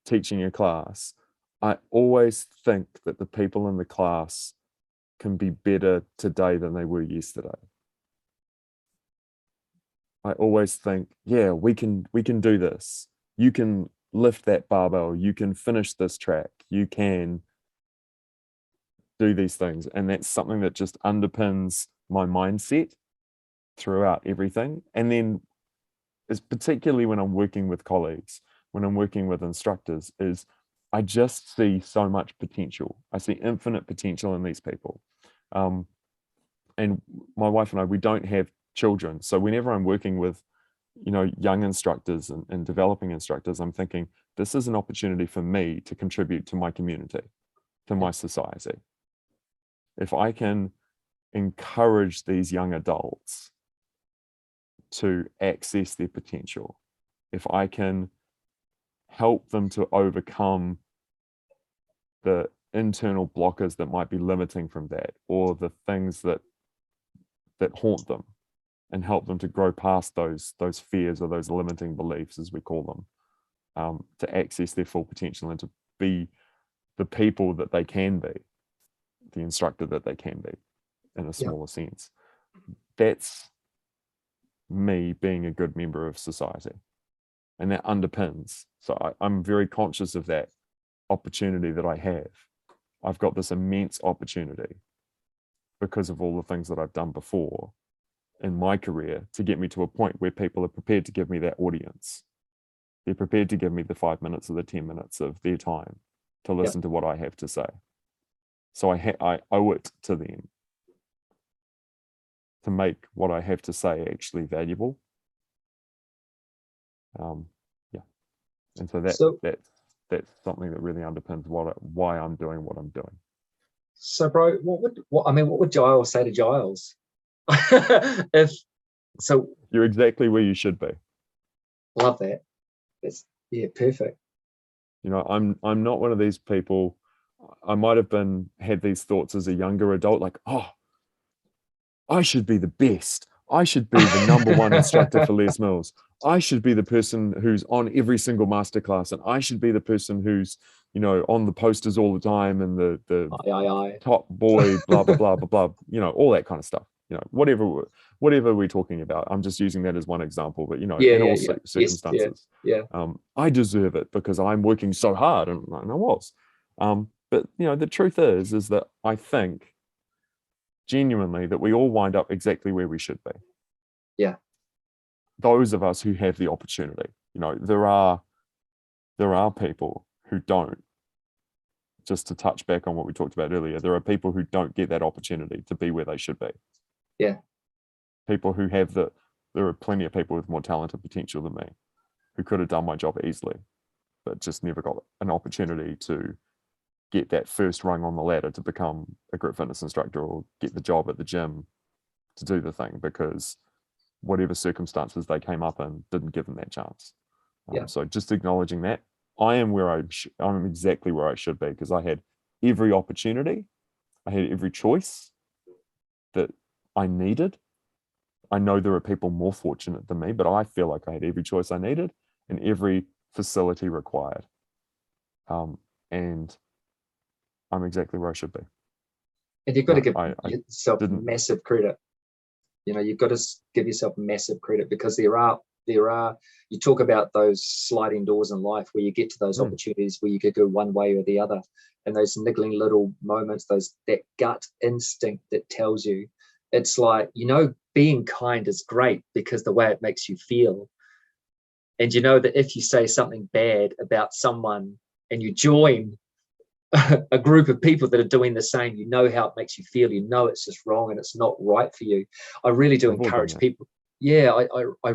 B: teaching a class, I always think that the people in the class can be better today than they were yesterday. I always think, yeah, we can do this. You can lift that barbell, you can finish this track, you can do these things. And that's something that just underpins my mindset throughout everything. And then is particularly when I'm working with colleagues, when I'm working with instructors, is I just see so much potential. I see infinite potential in these people. And my wife and I, we don't have children. So whenever I'm working with, young instructors and developing instructors, I'm thinking, this is an opportunity for me to contribute to my community, to my society. If I can encourage these young adults to access their potential, if I can help them to overcome the internal blockers that might be limiting from that, or the things that haunt them, and help them to grow past those fears or those limiting beliefs, as we call them, to access their full potential and to be the people that they can be, the instructor that they can be in a smaller sense. That's me being a good member of society. And that underpins. So I'm very conscious of that opportunity that I have. I've got this immense opportunity because of all the things that I've done before in my career to get me to a point where people are prepared to give me that audience. They're prepared to give me the 5 minutes or the 10 minutes of their time to listen to what I have to say. So I owe it to them to make what I have to say actually valuable. And so that's something that really underpins why I'm doing what I'm doing.
A: So, bro, what would Giles say to Giles?
B: You're exactly where you should be.
A: Love that. That's perfect.
B: I'm not one of these people. I might have had these thoughts as a younger adult, like, oh, I should be the best. I should be the number one instructor for Les Mills. I should be the person who's on every single masterclass, and I should be the person who's, on the posters all the time, and the top boy, blah, blah, blah, blah, blah, all that kind of stuff. Whatever we're talking about. I'm just using that as one example, but in all circumstances, I deserve it because I'm working so hard, and I was. But the truth is that I think genuinely that we all wind up exactly where we should be.
A: Yeah.
B: Those of us who have the opportunity, there are people who don't. Just to touch back on what we talked about earlier, there are people who don't get that opportunity to be where they should be.
A: Yeah.
B: People who there are plenty of people with more talent and potential than me who could have done my job easily, but just never got an opportunity to get that first rung on the ladder to become a group fitness instructor or get the job at the gym to do the thing, because whatever circumstances they came up in didn't give them that chance. So just acknowledging that I'm exactly where I should be, because I had every opportunity, I had every choice that I needed. I know there are people more fortunate than me, but I feel like I had every choice I needed and every facility required. And I'm exactly where I should be.
A: And you've got to give yourself massive credit. You've got to give yourself massive credit, because there are you talk about those sliding doors in life where you get to those opportunities where you could go one way or the other, and those niggling little moments, that gut instinct that tells you, it's like, being kind is great because the way it makes you feel. And that if you say something bad about someone and you join a group of people that are doing the same, how it makes you feel. It's just wrong and it's not right for you. I really do encourage people. I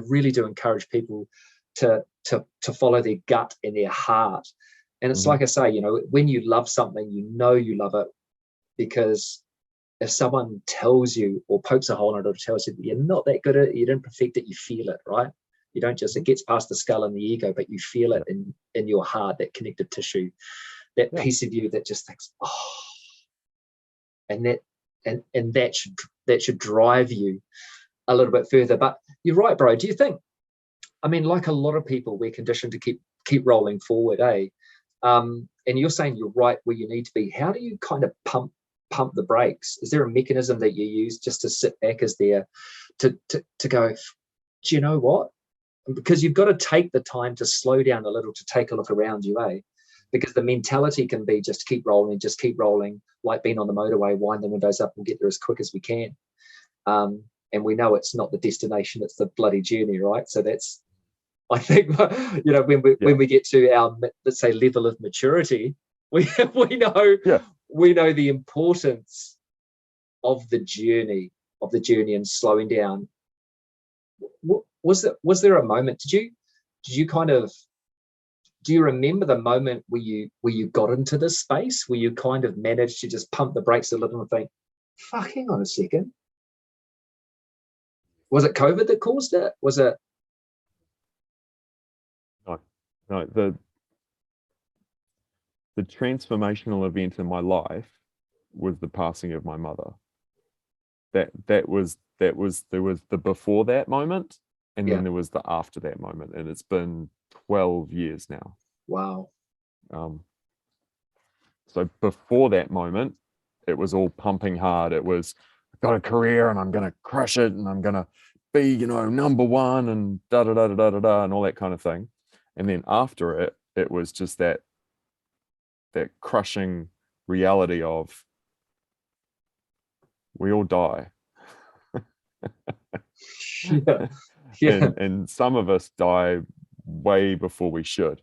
A: really do encourage people to follow their gut and their heart. And it's like I say, when you love something, you love it, because if someone tells you or pokes a hole in it or tells you that you're not that good at it, you didn't perfect it, you feel it, right? You don't just, it gets past the skull and the ego, but you feel it in your heart, that connective tissue, that piece of you that just thinks, oh, and that should drive you a little bit further. But you're right, bro. Do you think, I mean, like a lot of people, we're conditioned to keep rolling forward, eh? And you're saying you're right where you need to be. How do you kind of pump the brakes? Is there a mechanism that you use just to sit back as there to go, do you know what? Because you've got to take the time to slow down a little, to take a look around you, eh? Because the mentality can be just keep rolling, like being on the motorway, wind the windows up and get there as quick as we can. And we know it's not the destination, it's the bloody journey, right? So that's, I think, you know, when we get to our, let's say, level of maturity, we know the importance of the journey and slowing down. Was there a moment? Did you kind of, do you remember the moment where you got into this space where you kind of managed to just pump the brakes a little and think, fuck, hang on a second? Was it COVID that caused it? Was it?
B: No, the transformational event in my life was the passing of my mother. There was the before that moment, and then there was the after that moment, and it's been 12 years now.
A: Wow.
B: So before that moment, it was all pumping hard. It was, I've got a career and I'm going to crush it and I'm going to be, you know, number one and da da da da da da and all that kind of thing. And then after it, it was just that crushing reality of we all die. And some of us die way before we should,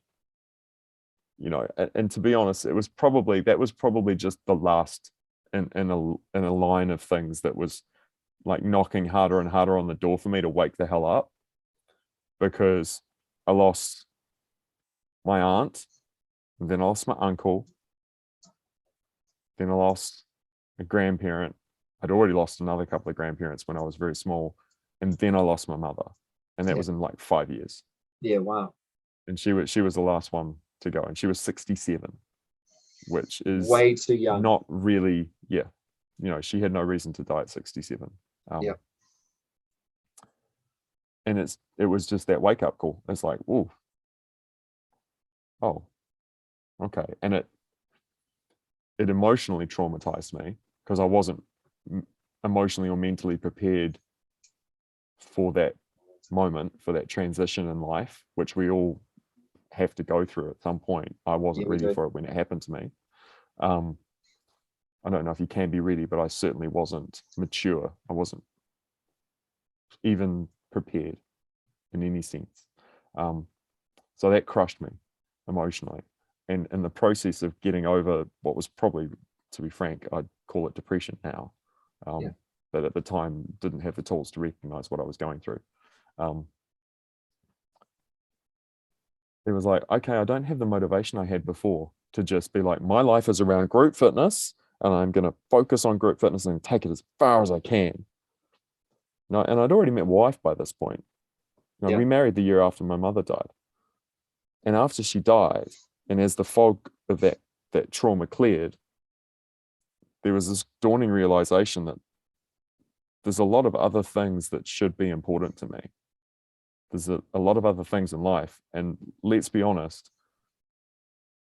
B: you know, and to be honest, that was probably just the last in a line of things that was like knocking harder and harder on the door for me to wake the hell up, because I lost my aunt, and then I lost my uncle, then I lost a grandparent. I'd already lost another couple of grandparents when I was very small, and then I lost my mother, and that was in like 5 years.
A: Yeah, wow.
B: And she was the last one to go, and she was 67, which is
A: way too young.
B: Not really, you know, she had no reason to die at 67. And it was just that wake up call. It's like, ooh, oh, okay. And it emotionally traumatized me because I wasn't emotionally or mentally prepared for that moment, for that transition in life, which we all have to go through at some point. I wasn't ready for it when it happened to me. I don't know if you can be ready, but I certainly wasn't mature. I wasn't even prepared in any sense. So that crushed me emotionally. And in the process of getting over what was probably, to be frank, I'd call it depression now. But at the time didn't have the tools to recognize what I was going through. It was like, okay, I don't have the motivation I had before to just be like, my life is around group fitness and I'm going to focus on group fitness and take it as far as I can. No, and I'd already met my wife by this point. You know, we married the year after my mother died. And after she died, and as the fog of that trauma cleared, there was this dawning realization that there's a lot of other things that should be important to me. There's a lot of other things in life. And let's be honest,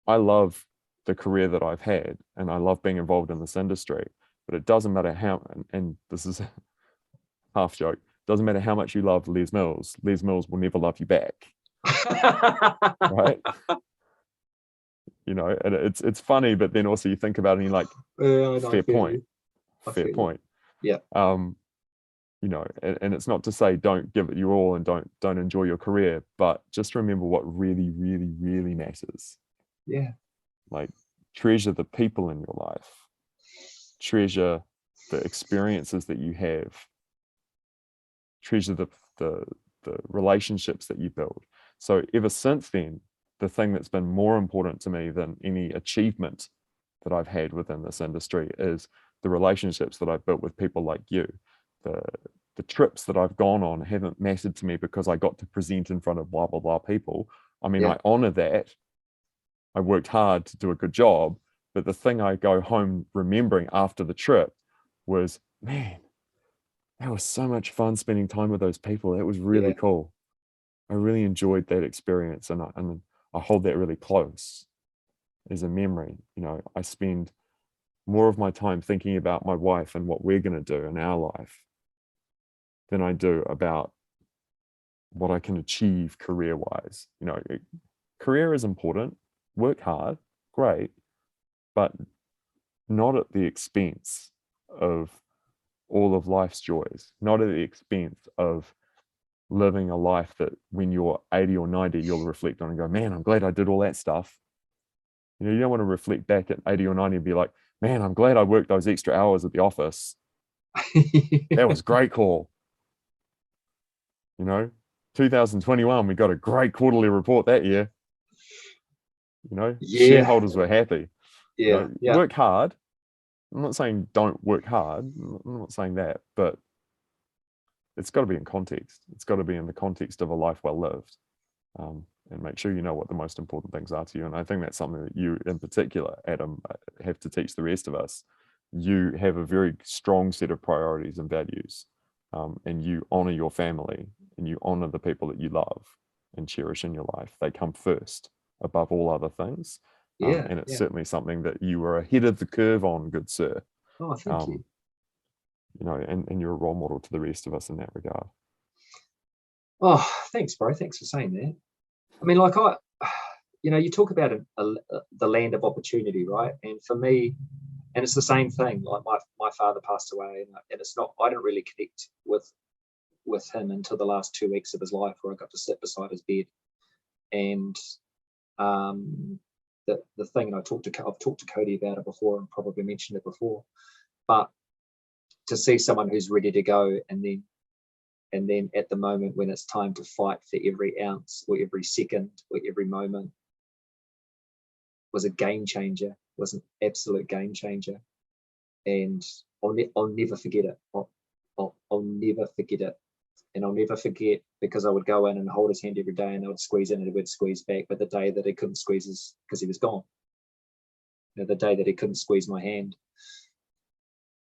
B: I love the career that I've had and I love being involved in this industry, but it doesn't matter how, and this is a half joke, doesn't matter how much you love Les Mills will never love you back. Right? You know, and it's funny, but then also you think about it and you're like, fair point. Fair point.
A: Yeah.
B: You know, and it's not to say don't give it your all and don't enjoy your career, but just remember what really, really, really matters.
A: Yeah.
B: Like, treasure the people in your life. Treasure the experiences that you have. Treasure the relationships that you build. So ever since then, the thing that's been more important to me than any achievement that I've had within this industry is the relationships that I've built with people like you. The trips that I've gone on haven't mattered to me because I got to present in front of blah, blah, blah people. I mean, I honor that. I worked hard to do a good job, But the thing I go home remembering after the trip was, man, that was so much fun spending time with those people. That was really cool. I really enjoyed that experience, and I hold that really close as a memory. You know, I spend more of my time thinking about my wife and what we're going to do in our life than I do about what I can achieve career-wise. You know, career is important, work hard, great, but not at the expense of all of life's joys, not at the expense of living a life that when you're 80 or 90, you'll reflect on and go, man, I'm glad I did all that stuff. You know, you don't want to reflect back at 80 or 90 and be like, man, I'm glad I worked those extra hours at the office. That was great call. You know, 2021, we got a great quarterly report that year. You know, shareholders were happy. You know, work hard. I'm not saying don't work hard. I'm not saying that, but it's got to be in context. It's got to be in the context of a life well lived, and make sure you know what the most important things are to you. And I think that's something that you in particular, Adam, have to teach the rest of us. You have a very strong set of priorities and values, and you honor your family and you honor the people that you love and cherish in your life. They come first above all other things. And it's certainly something that you were ahead of the curve on, good sir.
A: Oh, thank you.
B: You know, and you're a role model to the rest of us in that regard.
A: Oh, thanks, bro. Thanks for saying that. I mean, like you talk about the land of opportunity, right? And for me, and it's the same thing. Like my father passed away, and it's not. I didn't really connect with him until the last 2 weeks of his life, where I got to sit beside his bed, and the thing, and I've talked to Cody about it before, and probably mentioned it before, but to see someone who's ready to go, and then at the moment when it's time to fight for every ounce or every second or every moment, was a game changer, was an absolute game changer. And I'll never forget it. I'll never forget it. And I'll never forget, because I would go in and hold his hand every day, and I would squeeze in and he would squeeze back. But the day that he couldn't squeeze because he was gone, the day that he couldn't squeeze my hand,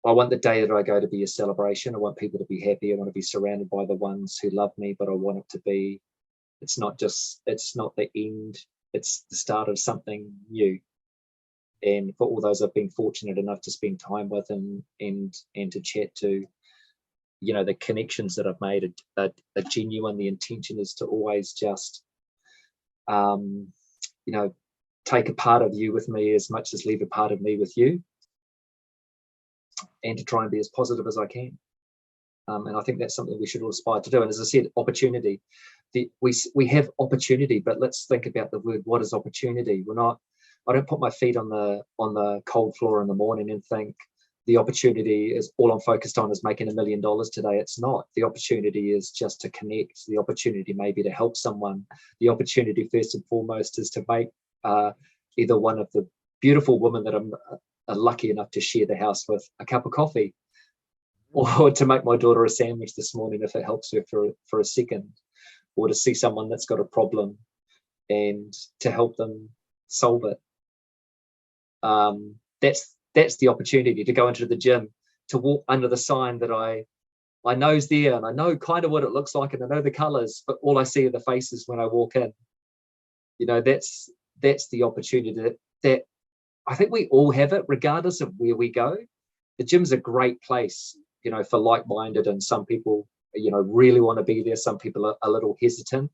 A: I want the day that I go to be a celebration. I want people to be happy. I want to be surrounded by the ones who love me, but I want it to be, it's not the end, it's the start of something new. And for all those I've been fortunate enough to spend time with and to chat to, you know, the connections that I've made are genuine. The intention is to always just, you know, take a part of you with me as much as leave a part of me with you, and to try and be as positive as I can. And I think that's something we should all aspire to do. And as I said, opportunity. We have opportunity, but let's think about the word. What is opportunity? I don't put my feet on the cold floor in the morning and think the opportunity is all I'm focused on is making $1 million today. It's not. The opportunity is just to connect. The opportunity may be to help someone. The opportunity first and foremost is to make either one of the beautiful women that I'm lucky enough to share the house with a cup of coffee, or to make my daughter a sandwich this morning if it helps her for a second, or to see someone that's got a problem and to help them solve it. That's the opportunity. To go into the gym, to walk under the sign that I know's there, and I know kind of what it looks like, and I know the colors, but all I see are the faces when I walk in. You know, that's the opportunity that I think we all have it, regardless of where we go. The gym's a great place, you know, for like-minded, and some people, you know, really want to be there. Some people are a little hesitant.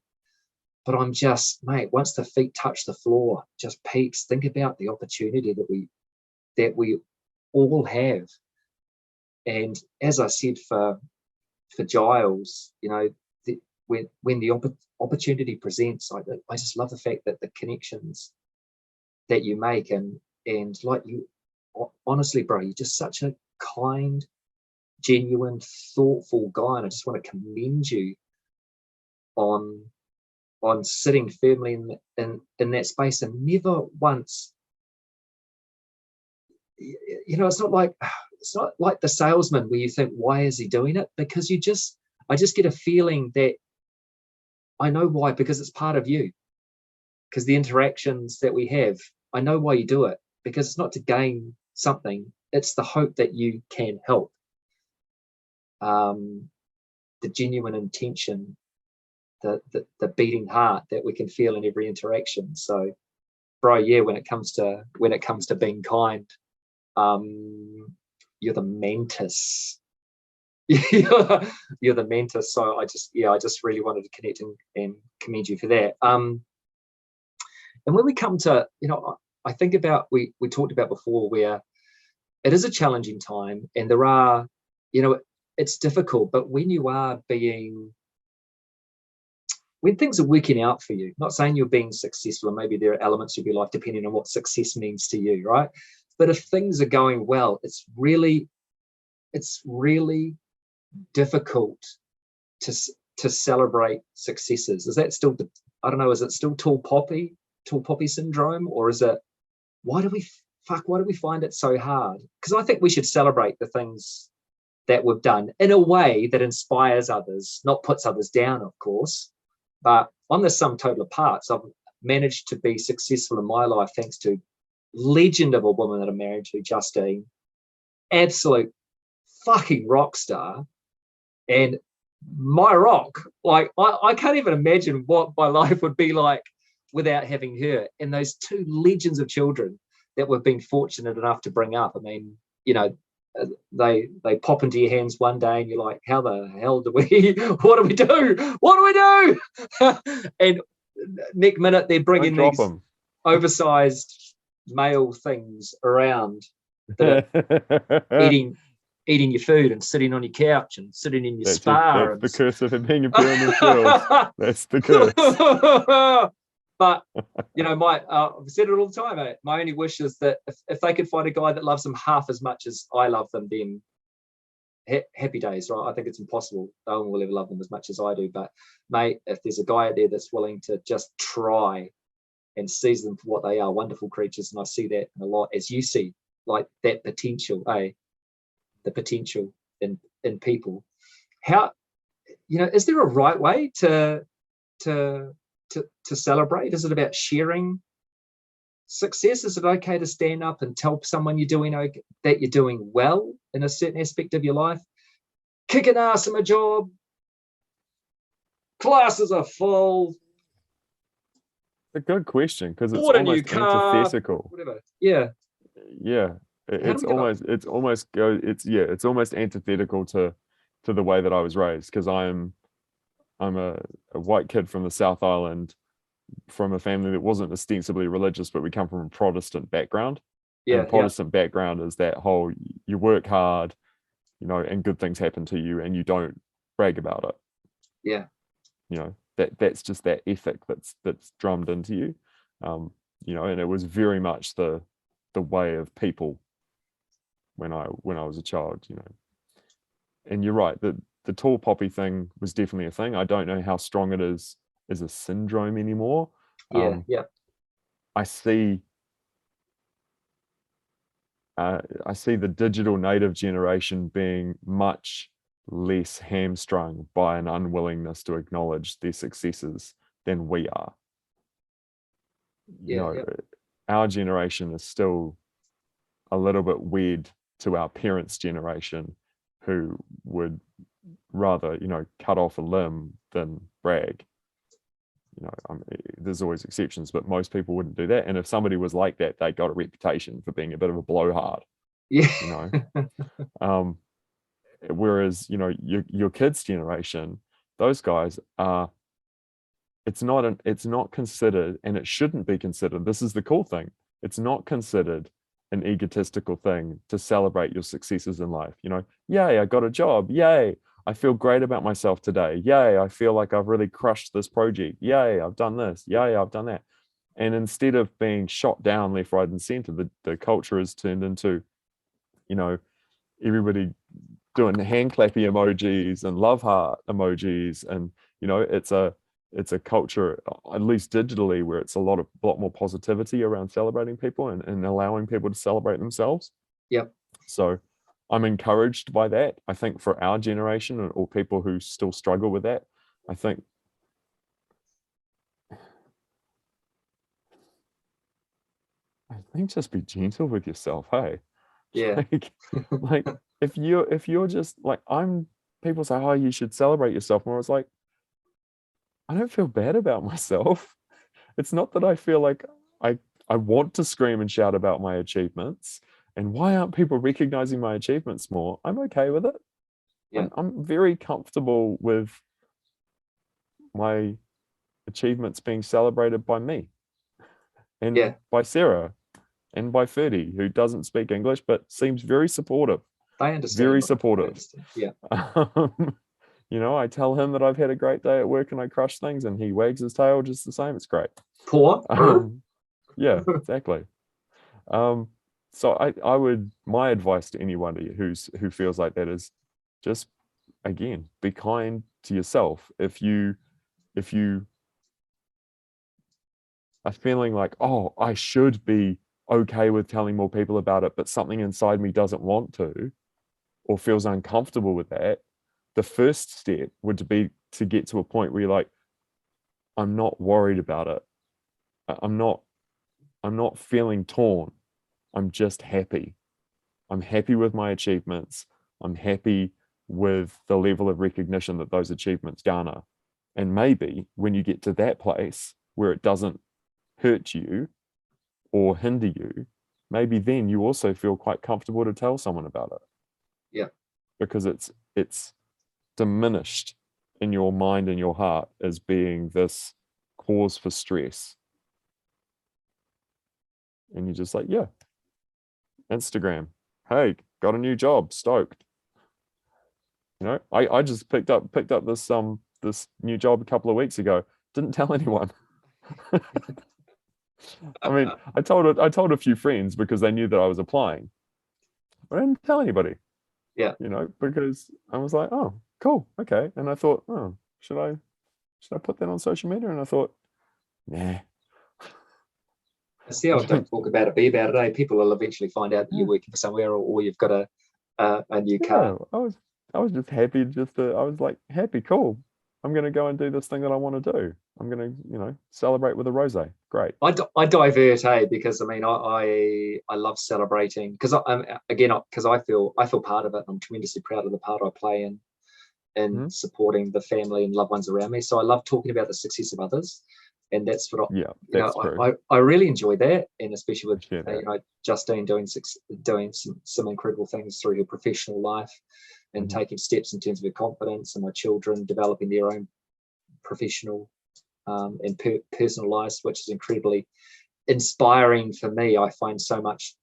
A: But I'm just, mate, once the feet touch the floor, just peeps, think about the opportunity that we all have. And as I said for Giles, you know, when the opportunity presents, I just love the fact that the connections that you make, and like you, honestly, bro, you're just such a kind, genuine, thoughtful guy, and I just want to commend you on sitting firmly in that space, and never once, you know, it's not like the salesman where you think, why is he doing it? Because I just get a feeling that I know why, because it's part of you. Because the interactions that we have, I know why you do it, because it's not to gain something, it's the hope that you can help. The genuine intention, the beating heart that we can feel in every interaction. So, bro, yeah, when it comes to being kind, you're the mantis. You're the mantis. So I just really wanted to connect and commend you for that. And when we come to, I think about, we talked about before, where it is a challenging time, and there are, it's difficult, but when things are working out for you, not saying you're being successful, and maybe there are elements of your life depending on what success means to you, right? But if things are going well, it's really difficult to celebrate successes. Is that still, I don't know, is it still tall poppy syndrome, or is it, why do we find it so hard? Because I think we should celebrate the things that we've done in a way that inspires others, not puts others down, of course. But I'm the sum total of parts. I've managed to be successful in my life thanks to legend of a woman that I'm married to, Justine, absolute fucking rock star, and my rock. Like, I can't even imagine what my life would be like without having her, and those two legends of children that we've been fortunate enough to bring up. I mean, they pop into your hands one day and you're like, how the hell do we what do we do and next minute they're bringing these oversized male things around that are eating your food and sitting on your couch and sitting in your spa.
B: That's the curse of him being a pyramid skills. That's the curse.
A: But I've said it all the time, mate. My only wish is that if they could find a guy that loves them half as much as I love them, then happy days, right? I think it's impossible. No one will ever love them as much as I do. But mate, if there's a guy out there that's willing to just try and sees them for what they are, wonderful creatures, and I see that a lot, as you see, like that potential, the potential in people. How, is there a right way to celebrate? Is it about sharing success? Is it okay to stand up and tell someone that you're doing well in a certain aspect of your life? Kicking ass in my job, classes are full.
B: A good question, because it's almost antithetical.
A: Whatever. Yeah.
B: It's almost antithetical to the way that I was raised, because I'm a white kid from the South Island, from a family that wasn't ostensibly religious, but we come from a Protestant background. And the Protestant background is that whole, you work hard, and good things happen to you, and you don't brag about it.
A: Yeah.
B: That's just that ethic that's drummed into you. And it was very much the way of people when I was a child, And you're right, the tall poppy thing was definitely a thing. I don't know how strong it is as a syndrome anymore. I see the digital native generation being much less hamstrung by an unwillingness to acknowledge their successes than we are. Our generation is still a little bit weird to our parents' generation, who would rather, cut off a limb than brag. There's always exceptions, but most people wouldn't do that. And if somebody was like that, they got a reputation for being a bit of a blowhard. Whereas, your kids' generation, those guys are, it's not considered, and it shouldn't be considered. This is the cool thing. It's not considered an egotistical thing to celebrate your successes in life. Yay, I got a job. Yay, I feel great about myself today. Yay, I feel like I've really crushed this project. Yay, I've done this. Yay, I've done that. And instead of being shot down left, right, and center, the culture has turned into, everybody doing hand clappy emojis and love heart emojis. And, it's a culture, at least digitally, where it's a lot more positivity around celebrating people and allowing people to celebrate themselves.
A: Yep.
B: So I'm encouraged by that. I think for our generation, or people who still struggle with that, I think think just be gentle with yourself, hey?
A: Yeah.
B: like if you're just like, people say, oh, you should celebrate yourself more. It's like, I don't feel bad about myself. It's not that I feel like I want to scream and shout about my achievements and why aren't people recognizing my achievements more. I'm okay with it.
A: Yeah.
B: I'm very comfortable with my achievements being celebrated by me and by Sarah and by Ferdy, who doesn't speak English but seems very supportive.
A: They understand.
B: Very supportive.
A: Yeah.
B: You know, I tell him that I've had a great day at work and I crush things, and he wags his tail just the same. It's great.
A: Poor.
B: Yeah, exactly. So my advice to anyone who feels like that is just, again, be kind to yourself. If you are feeling like, oh, I should be okay with telling more people about it, but something inside me doesn't want to or feels uncomfortable with that, the first step would be to get to a point where you're like, I'm not worried about it. I'm not feeling torn. I'm just happy. I'm happy with my achievements. I'm happy with the level of recognition that those achievements garner. And maybe when you get to that place where it doesn't hurt you or hinder you, maybe then you also feel quite comfortable to tell someone about it.
A: Yeah.
B: Because it's diminished in your mind and your heart as being this cause for stress. And you're just like, yeah, Instagram, hey, got a new job, stoked. You know, I just picked up this new job a couple of weeks ago, didn't tell anyone. I mean, I told a few friends because they knew that I was applying, but I didn't tell anybody.
A: Yeah.
B: You know, because I was like, oh, cool, okay. And I thought, oh, should I put that on social media? And I thought, nah.
A: See, I don't talk about it, be about it. Eh? People will eventually find out that you're working for somewhere, or you've got a new car.
B: I was just happy. I was like, happy, cool. I'm gonna go and do this thing that I want to do. I'm gonna, celebrate with a rosé. Great.
A: I divert, because I mean I love celebrating because I feel part of it. I'm tremendously proud of the part I play in supporting the family and loved ones around me. So I love talking about the success of others, and that's what I really enjoy that, and especially with Justine doing some incredible things through her professional life and taking steps in terms of her confidence, and my children developing their own professional and personal lives, which is incredibly inspiring for me. I find so much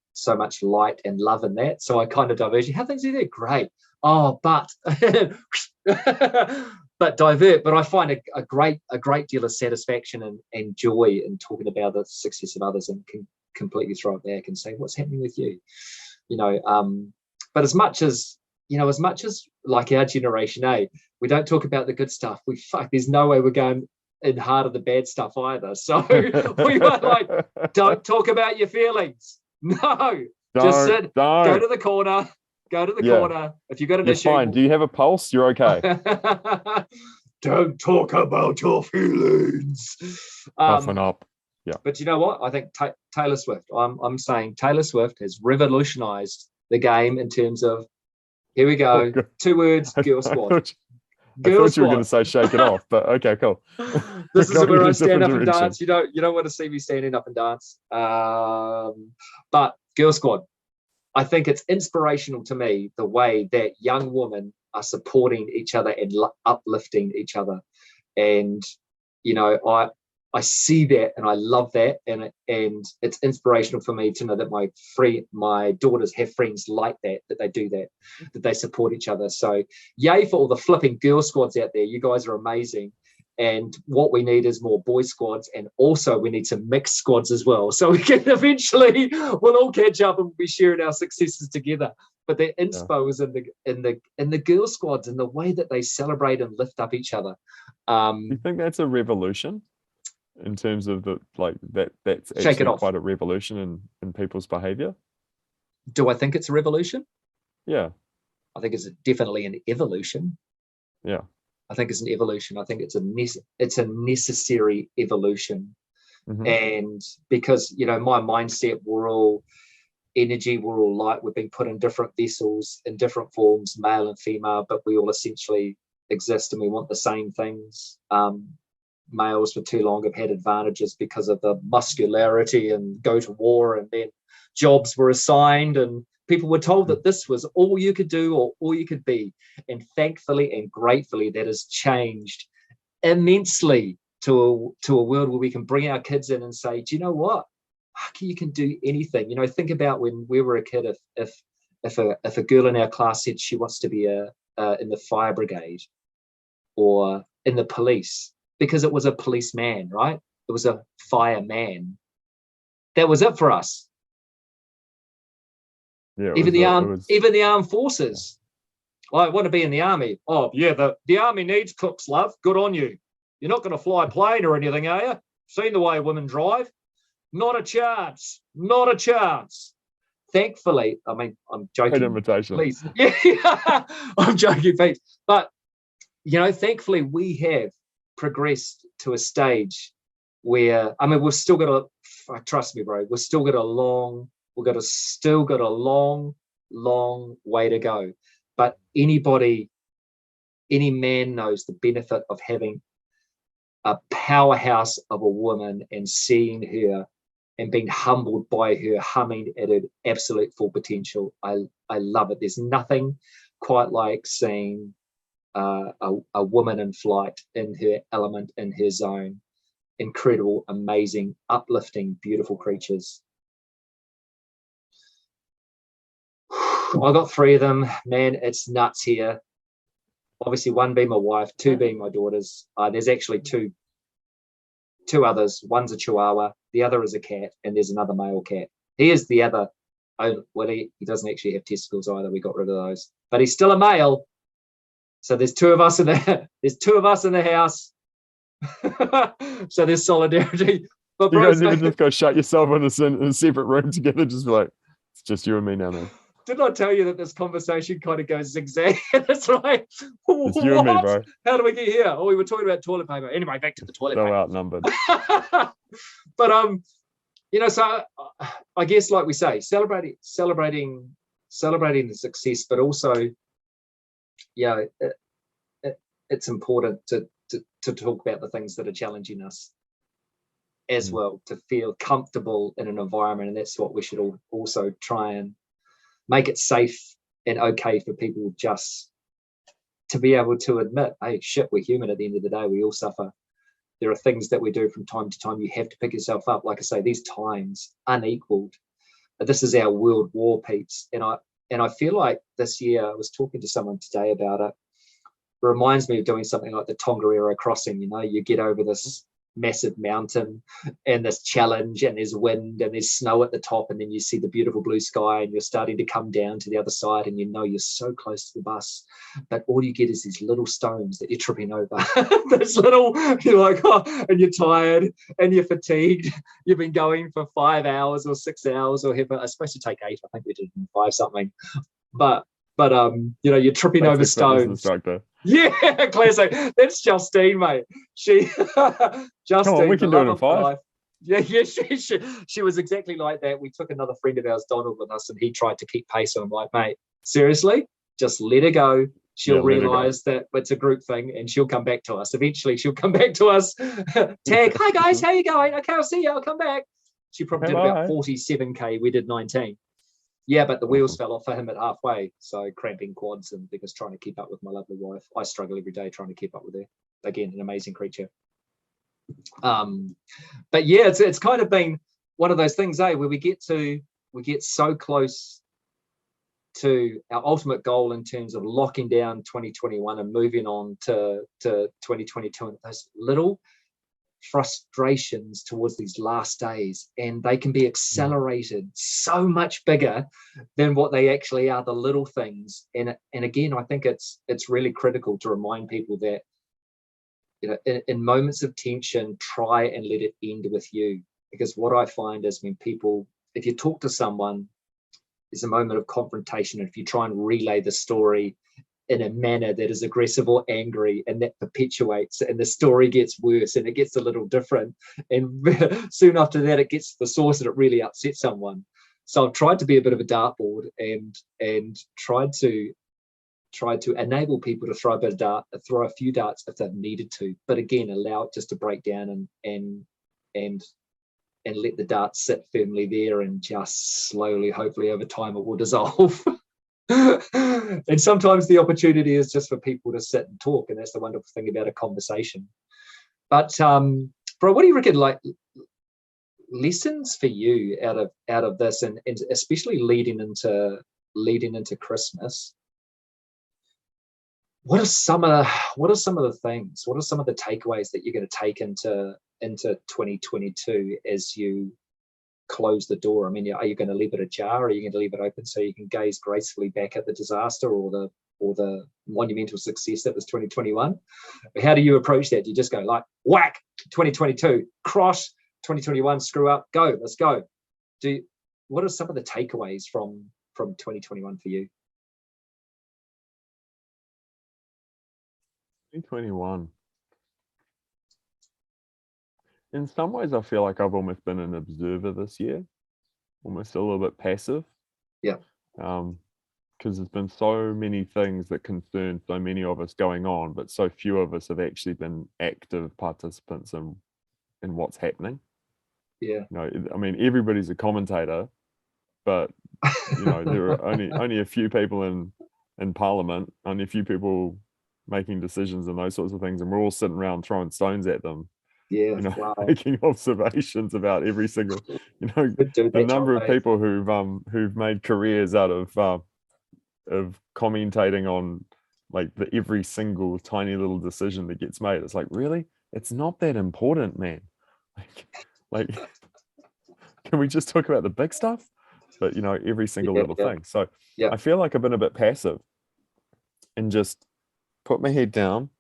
A: light and love in that. So I kind of diverge. How things are there? Great. Oh, but but divert. But I find a great deal of satisfaction and joy in talking about the success of others, and can completely throw it back and say, what's happening with you? But as much as like our generation, we don't talk about the good stuff. There's no way we're going in hard of the bad stuff either. So we were like, don't talk about your feelings. No, just sit, go to the corner. If you've got an issue,
B: fine. Do you have a pulse? You're okay.
A: Don't talk about your feelings.
B: Puffing up. Yeah.
A: But you know what? I think Taylor Swift. I'm saying Taylor Swift has revolutionized the game in terms of, here we go, 2 words, girl squad.
B: I thought you were going to say shake it off, but okay, cool.
A: This is where I stand up and dance. You don't want to see me standing up and dance. But girl squad, I think it's inspirational to me the way that young women are supporting each other and uplifting each other. And I see that and I love that, and it's inspirational for me to know that my daughters have friends like that they do that they support each other. So yay for all the flipping girl squads out there. You guys are amazing. And what we need is more boy squads, and also we need some mixed squads as well. So we can eventually we'll all catch up and we'll be sharing our successes together. But the inspo is in the girl squads and the way that they celebrate and lift up each other.
B: Do you think that's a revolution? In terms of that's actually quite a revolution in people's behavior?
A: Do I think it's a revolution?
B: Yeah.
A: I think it's definitely an evolution.
B: Yeah.
A: I think it's an evolution. I think it's a necessary evolution And because, you know, my mindset, we're all energy, we're all light, we've been put in different vessels in different forms, male and female, but we all essentially exist and we want the same things. Males for too long have had advantages because of the muscularity and go to war, and then jobs were assigned and people were told that this was all you could do or all you could be. And thankfully and gratefully that has changed immensely to a world where we can bring our kids in and say, do you know what? You can do anything. You know, think about when we were a kid, if a girl in our class said she wants to be in the fire brigade or in the police, because it was a policeman, right? It was a fireman. That was it for us.
B: Yeah,
A: even the armed forces. Yeah. I want to be in the army. Oh yeah, the army needs cooks, love. Good on you. You're not going to fly a plane or anything, are you? Seen the way women drive? Not a chance. Not a chance. Thankfully, I mean, I'm joking.
B: Invitation.
A: Please. Yeah, I'm joking, Pete. But, you know, thankfully we have progressed to a stage where, I mean, we've still got trust me, bro, we've still got a long way to go. But any man knows the benefit of having a powerhouse of a woman and seeing her and being humbled by her humming at her absolute full potential. I love it. There's nothing quite like seeing a woman in flight, in her element, in her zone. Incredible, amazing, uplifting, beautiful creatures. I got 3 of them, man. It's nuts here. Obviously, 1 being my wife, 2 being my daughters. There's actually two others. One's a Chihuahua, the other is a cat, and there's another male cat. He is the other. Well, he doesn't actually have testicles either. We got rid of those, but he's still a male. So there's 2 of us in the house. So there's solidarity. But
B: you guys even just go shut yourself in a separate room together, just be like, it's just you and me now, man.
A: Did I tell you that this conversation kind of goes zigzag? It's like,
B: it's you and me, bro.
A: How do we get here? Oh, we were talking about toilet paper. Anyway, back to the toilet paper.
B: Outnumbered.
A: But you know, so I guess, like we say, celebrating the success, but also, yeah, it's important to talk about the things that are challenging us as well, to feel comfortable in an environment, and that's what we should also try and make it safe and okay for people just to be able to admit, hey, shit, we're human at the end of the day. We all suffer. There are things that we do from time to time. You have to pick yourself up. Like I say, these times unequaled. This is our world war, peeps. And I feel like this year, I was talking to someone today about it. It reminds me of doing something like the Tongariro crossing. You know, you get over this massive mountain and this challenge, and there's wind and there's snow at the top, and then you see the beautiful blue sky, and you're starting to come down to the other side, and you know you're so close to the bus, but all you get is these little stones that you're tripping over. This little, you're like, oh, and you're tired and you're fatigued. You've been going for 5 hours or 6 hours or whatever. I was supposed to take 8. I think we did 5 something, but you know, you're tripping over stones. Yeah, classic. That's Justine, mate. She Justine,
B: come on, we can do it in 5.
A: Yeah, she was exactly like that. We took another friend of ours, Donald, with us, and he tried to keep pace. And I'm like, mate, seriously, just let her go. She'll realize that it's a group thing, and she'll come back to us. Eventually, she'll come back to us. Tag, hi guys, how you going? Okay, I'll see you. I'll come back. She probably did about 47k. We did 19. Yeah, but the wheels fell off for him at halfway. So cramping quads, and because trying to keep up with my lovely wife. I struggle every day trying to keep up with her. Again, an amazing creature. But yeah, it's kind of been one of those things, where we get so close to our ultimate goal in terms of locking down 2021 and moving on to 2022, and those little frustrations towards these last days, and they can be accelerated so much bigger than what they actually are, the little things. And again, I think it's really critical to remind people that, you know, in moments of tension, try and let it end with you. Because what I find is if you talk to someone, there's a moment of confrontation, and if you try and relay the story in a manner that is aggressive or angry, and that perpetuates, and the story gets worse and it gets a little different, and soon after that it gets to the source and it really upsets someone. So I've tried to be a bit of a dartboard and tried to enable people to throw a few darts if they've needed to, but again allow it just to break down and let the dart sit firmly there, and just slowly, hopefully over time, it will dissolve. And sometimes the opportunity is just for people to sit and talk, and that's the wonderful thing about a conversation. But bro, what do you reckon, like, lessons for you out of this, and especially leading into Christmas? What are some of the things? What are some of the takeaways that you're going to take into 2022 as you close the door? I mean, are you going to leave it ajar, or are you going to leave it open so you can gaze gracefully back at the disaster or the monumental success that was 2021? How do you approach that? Do you just go like whack 2022, cross 2021, screw up, go, let's go? What are some of the takeaways from 2021 for you?
B: 2021. In some ways, I feel like I've almost been an observer this year, almost a little bit passive.
A: Yeah.
B: Because there's been so many things that concern so many of us going on, but so few of us have actually been active participants in what's happening.
A: Yeah.
B: You know, I mean, everybody's a commentator, but you know, there are only a few people in Parliament, only a few people making decisions and those sorts of things, and we're all sitting around throwing stones at them.
A: Yeah,
B: you know,
A: wow.
B: Making observations about every single, you know, the number of people who've made careers out of commentating on like every single tiny little decision that gets made. It's like, really, it's not that important, man. Like can we just talk about the big stuff? But you know, every single little thing. So I feel like I've been a bit passive and just put my head down,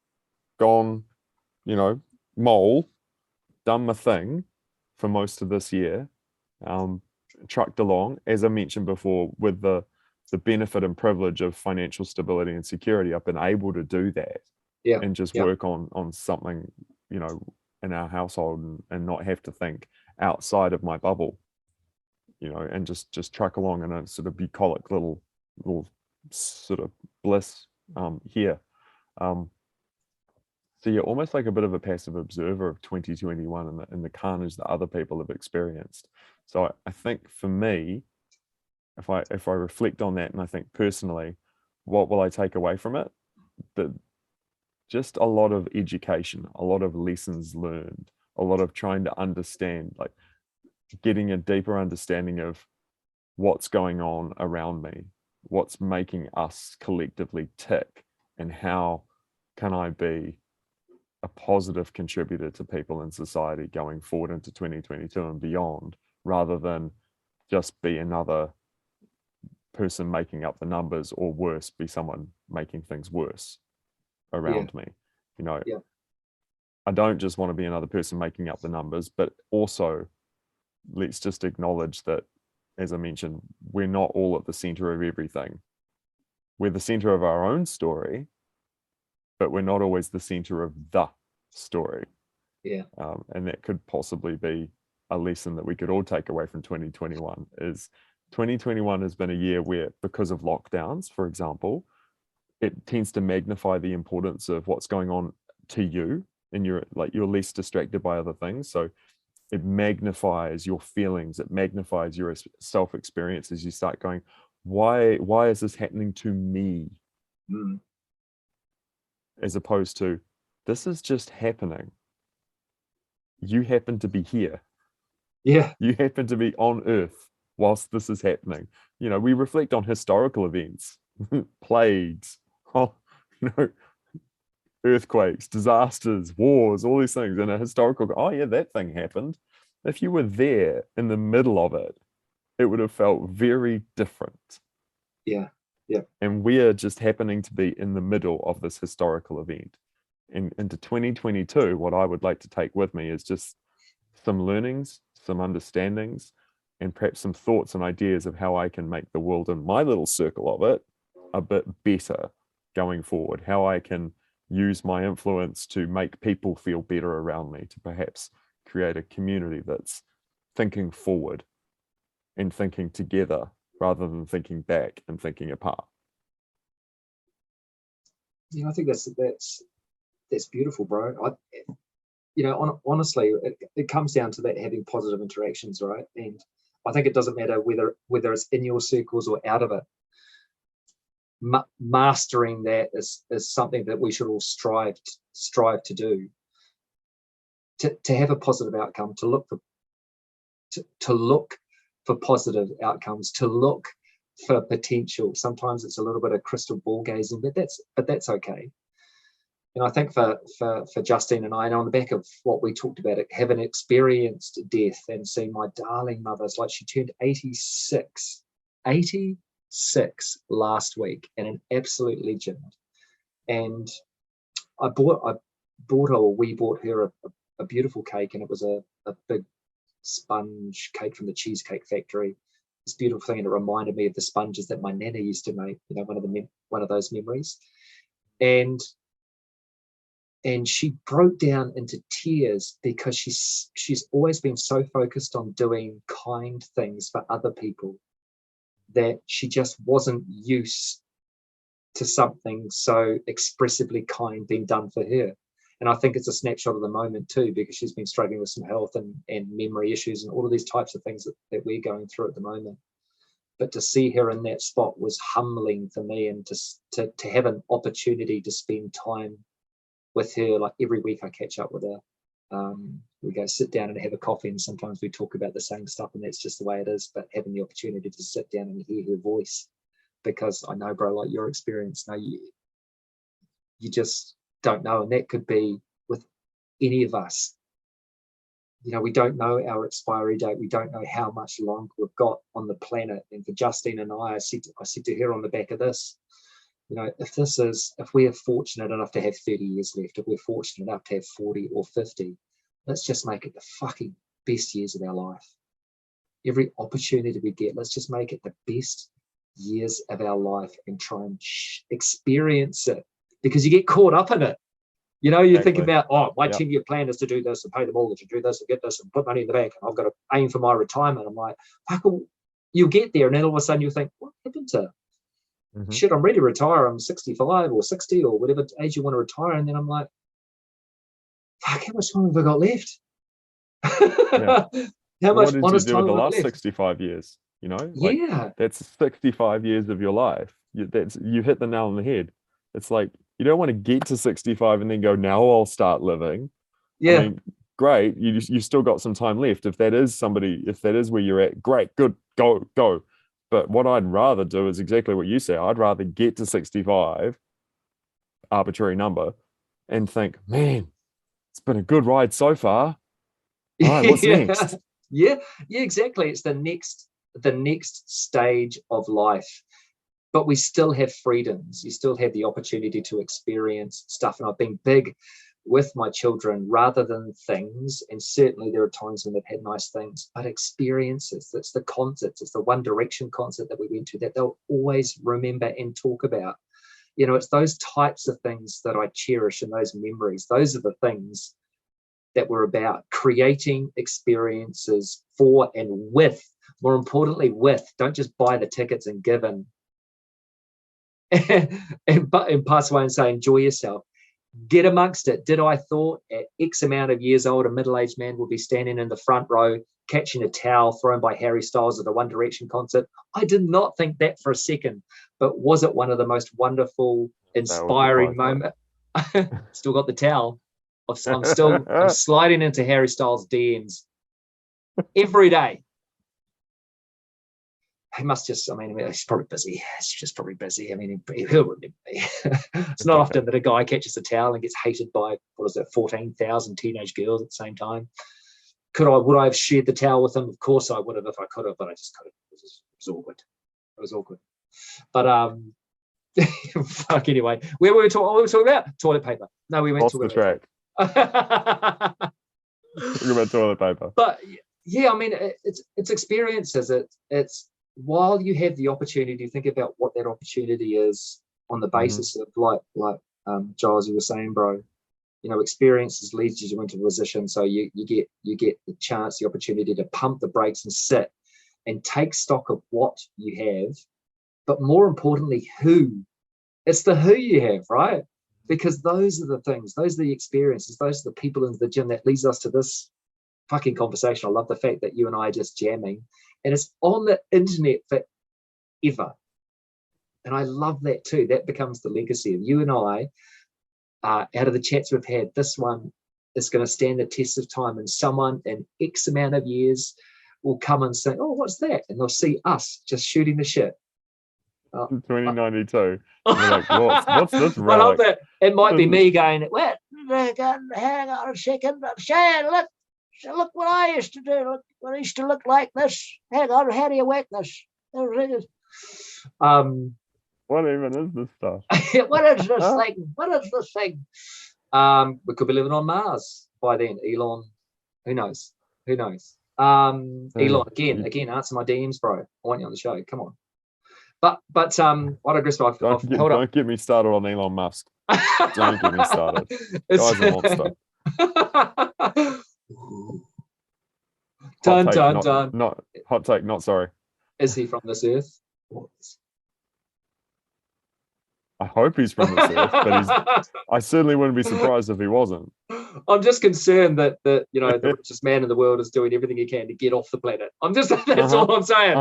B: gone, you know, mole, done my thing for most of this year, trucked along, as I mentioned before, with the benefit and privilege of financial stability and security. I've been able to do that and just work on something, you know, in our household and not have to think outside of my bubble, you know, and just truck along in a sort of bucolic little sort of bliss here. So you're almost like a bit of a passive observer of 2021 and the carnage that other people have experienced. So I think for me, if I reflect on that and I think personally, what will I take away from it? Just a lot of education, a lot of lessons learned, a lot of trying to understand, like getting a deeper understanding of what's going on around me, what's making us collectively tick, and how can I be a positive contributor to people in society going forward into 2022 and beyond, rather than just be another person making up the numbers, or worse, be someone making things worse around me. You know, I don't just want to be another person making up the numbers, but also let's just acknowledge that, as I mentioned, we're not all at the center of everything. We're the center of our own story, but we're not always the center of the story. And that could possibly be a lesson that we could all take away from 2021. Is 2021 has been a year where, because of lockdowns, for example, it tends to magnify the importance of what's going on to you, and you're less distracted by other things. So it magnifies your feelings, it magnifies your self-experience as you start going, why is this happening to me? As opposed to, this is just happening. You happen to be here. You happen to be on Earth whilst this is happening. You know, we reflect on historical events, plagues, you know, earthquakes, disasters, wars, all these things. And a historical, oh yeah, that thing happened. If you were there in the middle of it, it would have felt very different. And we are just happening to be in the middle of this historical event. And into 2022, what I would like to take with me is just some learnings, some understandings, and perhaps some thoughts and ideas of how I can make the world in my little circle of it a bit better going forward, how I can use my influence to make people feel better around me, to perhaps create a community that's thinking forward and thinking together rather than thinking back and thinking apart.
A: I think that's beautiful, bro. Honestly, it comes down to that, having positive interactions, right? And I think it doesn't matter whether it's in your circles or out of it. Mastering that is something that we should all strive to do. To have a positive outcome, to look for positive outcomes, to look for potential. Sometimes it's a little bit of crystal ball gazing, but that's okay. And I think for Justine and I, and on the back of what we talked about, having experienced death and seeing my darling mother, it's like she turned 86 last week, and an absolute legend. And we bought her a beautiful cake, and it was a big sponge cake from the Cheesecake Factory. This beautiful thing, and it reminded me of the sponges that my nana used to make. One of those memories. And she broke down into tears because she's always been so focused on doing kind things for other people that she just wasn't used to something so expressively kind being done for her. And I think it's a snapshot of the moment too, because she's been struggling with some health and memory issues and all of these types of things that we're going through at the moment. But to see her in that spot was humbling for me, and to have an opportunity to spend time with her. Like every week I catch up with her. We go sit down and have a coffee, and sometimes we talk about the same stuff, and that's just the way it is. But having the opportunity to sit down and hear her voice, because I know, bro, like your experience, you just don't know. And that could be with any of us. We don't know our expiry date. We don't know how much longer we've got on the planet. And for Justine and I said to her on the back of this, if we're fortunate enough to have 30 years left, if we're fortunate enough to have 40 or 50, let's just make it the fucking best years of our life. Every opportunity we get, let's just make it the best years of our life and try and experience it, because you get caught up in it. You exactly. Think about, my 10-year plan is to do this and pay the mortgage and do this and get this and put money in the bank, and I've got to aim for my retirement. I'm like, fuck, you'll get there, and then all of a sudden you think, what happened to shit, I'm ready to retire. I'm 65 or 60 or whatever age you want to retire. And then I'm like, fuck, how much time have I got left? How much honest time have I got left? What did you do with the last
B: 65 years? That's 65 years of your life. You hit the nail on the head. It's like, you don't want to get to 65 and then go, now I'll start living. I mean, great. You still got some time left. If that is where you're at, great, good, go. But what I'd rather do is exactly what you say. I'd rather get to 65, arbitrary number, and think, man, it's been a good ride so far. All right, what's next?
A: Yeah, exactly. It's the next stage of life. But we still have freedoms. You still have the opportunity to experience stuff. And I've been big with my children rather than things, and certainly there are times when they've had nice things, but experiences. That's the concerts, it's the One Direction concert that we went to that they'll always remember and talk about. It's those types of things that I cherish, and those memories. Those are the things that we're about, creating experiences for and with, more importantly don't just buy the tickets and give in and pass away and say enjoy yourself. Get amongst it. Did I thought at X amount of years old, a middle-aged man will be standing in the front row catching a towel thrown by Harry Styles at the One Direction concert? I did not think that for a second. But was it one of the most wonderful, inspiring moments? Still got the towel. I'm sliding into Harry Styles' DMs every day. He must just, he's probably busy. He's just probably busy. He'll remember me. It's not often that a guy catches a towel and gets hated by, 14,000 teenage girls at the same time. Would I have shared the towel with him? Of course I would have if I could have, but I just couldn't. It was awkward. It was awkward. But fuck, anyway. What were we talking about? Toilet paper. No, we went to
B: the track. Talking about toilet paper.
A: But yeah, it's experiences. It's while you have the opportunity, think about what that opportunity is on the basis of like Giles, you were saying, bro. You know, experiences leads you into a position, so you get the chance, the opportunity to pump the brakes and sit and take stock of what you have, but more importantly, who. It's the who you have, right? Because those are the things, those are the experiences, those are the people in the gym that leads us to this fucking conversation. I love the fact that you and I are just jamming, and it's on the internet forever. And I love that too. That becomes the legacy of you and I. Out of the chats we've had, this one is going to stand the test of time, and someone in X amount of years will come and say, oh, what's that? And they'll see us just shooting the shit.
B: 2092. Like, what's this relic?
A: I love that. It might be me going, well, hang on a second, Shane, look what I used to do. Look what I used to look like this. Hang on, how do you work this?
B: What even is this stuff?
A: What is this thing? What is this thing? We could be living on Mars by then. Elon, who knows? Who knows? Elon, again, answer my DMs, bro. I want you on the show. Come on. But what I guess
B: don't get me started on Elon Musk. Don't get me started. Guy's a monster.
A: Dun.
B: Hot take, not sorry.
A: Is he from this earth?
B: I hope he's from this earth, but I certainly wouldn't be surprised if he wasn't.
A: I'm just concerned that the richest man in the world is doing everything he can to get off the planet. That's all I'm saying.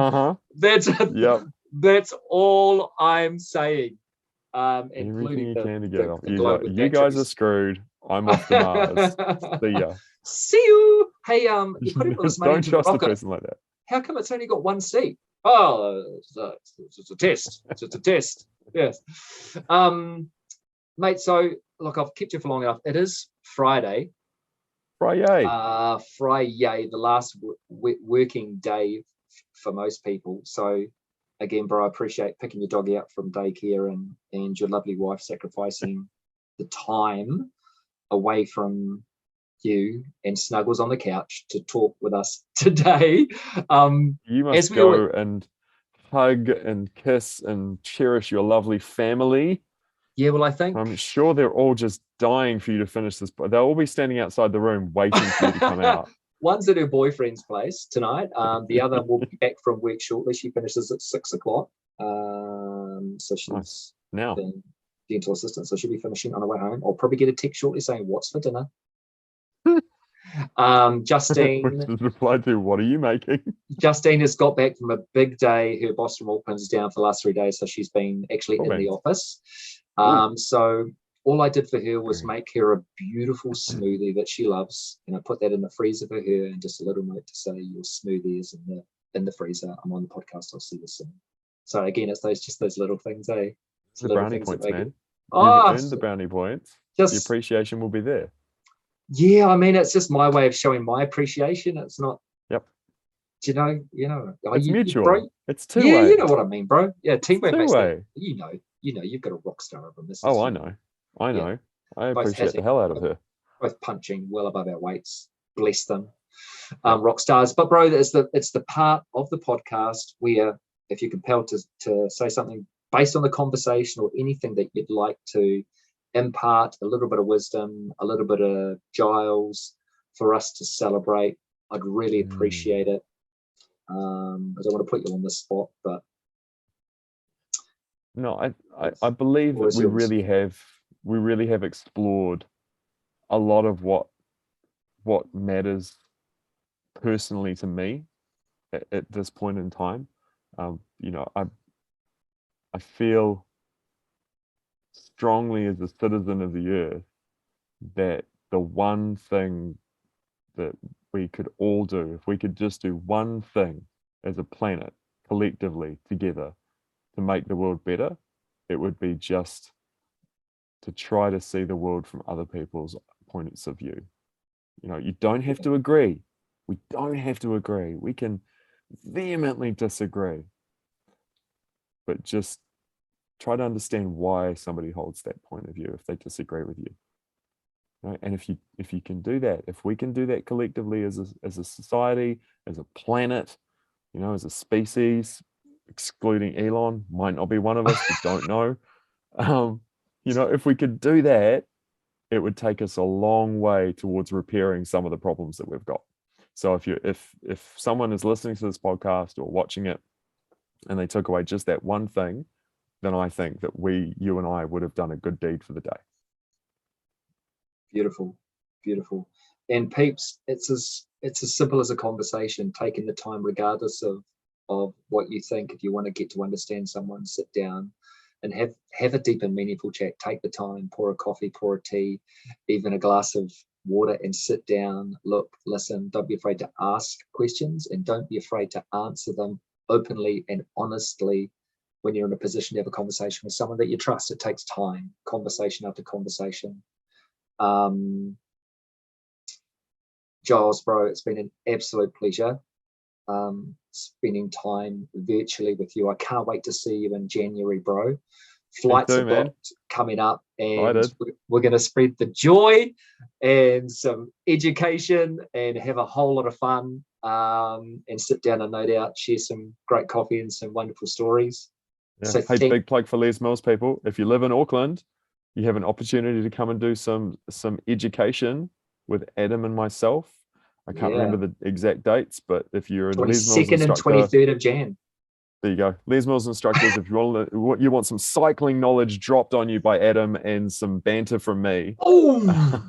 A: That's all I'm saying.
B: Everything you can to get off. You guys are screwed. I'm off to Mars. See ya.
A: See you. Hey, you put in all this money
B: don't trust a person like that.
A: How come it's only got one seat? Oh, it's a test. It's just a test. Yes. Mate, so look, I've kept you for long enough. It is Friday.
B: Friday,
A: the last working day for most people. So again, bro, I appreciate picking your dog out from daycare and your lovely wife sacrificing the time away from you and snuggles on the couch to talk with us today.
B: You must go and hug and kiss and cherish your lovely family.
A: Yeah, well, I think
B: I'm sure they're all just dying for you to finish this. They'll all be standing outside the room waiting for you to come out.
A: One's at her boyfriend's place tonight. The other will be back from work shortly. She finishes at 6:00. So she's
B: now
A: dental assistant. So she'll be finishing on her way home. I'll probably get a text shortly saying, "What's for dinner?" Justine
B: replied to, "What are you making?"
A: Justine has got back from a big day. Her boss from Auckland's down for the last 3 days, so she's been actually in the office. So all I did for her was make her a beautiful smoothie that she loves, and I put that in the freezer for her, and just a little note to say, "Your smoothie is in the freezer. I'm on the podcast. I'll see you soon." So again, it's those little things, eh?
B: The brownie points, man. You've earned the brownie points. The appreciation will be there.
A: Yeah, I mean, it's just my way of showing my appreciation. It's not.
B: Yep.
A: Do you know?
B: It's mutual.
A: Bro,
B: it's two-way.
A: Yeah, you know what I mean, bro. Yeah, teamwork makes
B: two-way.
A: You know, you've got a rock star of them.
B: I know. Yeah. I appreciate the hell out of her.
A: Both punching well above our weights. Bless them. Rock stars. But bro, it's the part of the podcast where if you're compelled to say something based on the conversation or anything that you'd like to impart, a little bit of wisdom, a little bit of Giles for us to celebrate, I'd really appreciate it. I don't want to put you on the spot, but
B: no, I believe that we really have explored a lot of what matters personally to me at this point in time. I feel strongly as a citizen of the earth that the one thing that we could all do, if we could just do one thing as a planet collectively together to make the world better, it would be just to try to see the world from other people's points of view. You don't have to agree. We don't have to agree. We can vehemently disagree, but just try to understand why somebody holds that point of view if they disagree with you. Right? And if you can do that, if we can do that collectively as a society, as a planet, as a species, excluding Elon, might not be one of us, we don't know. If we could do that, it would take us a long way towards repairing some of the problems that we've got. So if someone is listening to this podcast or watching it and they took away just that one thing, then I think that you and I would have done a good deed for the day.
A: Beautiful, beautiful. And peeps, it's as simple as a conversation, taking the time regardless of what you think. If you want to get to understand someone, sit down and have a deep and meaningful chat. Take the time, pour a coffee, pour a tea, even a glass of water, and sit down, look, listen. Don't be afraid to ask questions, and don't be afraid to answer them openly and honestly when you're in a position to have a conversation with someone that you trust. It takes time, conversation after conversation. Giles, bro, it's been an absolute pleasure spending time virtually with you. I can't wait to see you in January, bro. Flights are booked coming up, and we're going to spread the joy and some education and have a whole lot of fun, and sit down and no doubt share some great coffee and some wonderful stories.
B: Yeah. So hey, big plug for Les Mills, people. If you live in Auckland, you have an opportunity to come and do some education with Adam and myself. I can't remember the exact dates, but if you're a Les Mills instructor,
A: 22nd and 23rd of Jan.
B: There you go. Les Mills instructors, if you want some cycling knowledge dropped on you by Adam and some banter from me.
A: Oh,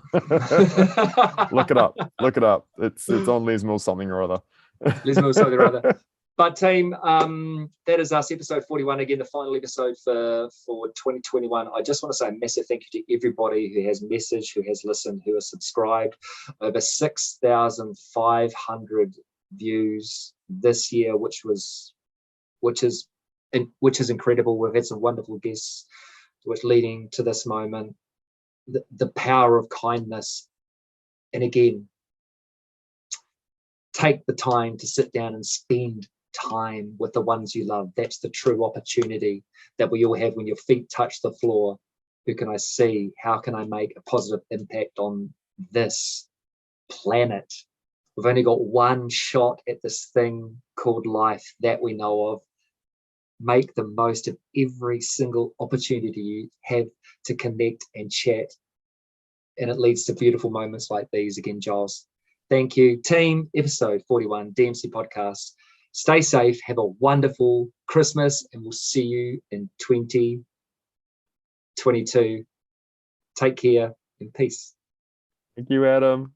B: look it up. Look it up. It's on Les Mills something or other.
A: Les Mills something or other. But team, that is us, episode 41. Again, the final episode for 2021. I just want to say a massive thank you to everybody who has messaged, who has listened, who has subscribed. Over 6,500 views this year, which is incredible. We've had some wonderful guests, which leading to this moment. The power of kindness, and again, take the time to sit down and spend time with the ones you love. That's the true opportunity that we all have when your feet touch the floor. Who can I see? How can I make a positive impact on this planet? We've only got one shot at this thing called life that we know of. Make the most of every single opportunity you have to connect and chat, and it leads to beautiful moments like these. Again, Giles, thank you. Team, episode 41, D.M.C podcast. Stay safe, have a wonderful Christmas, and we'll see you in 2022. Take care and peace.
B: Thank you, Adam.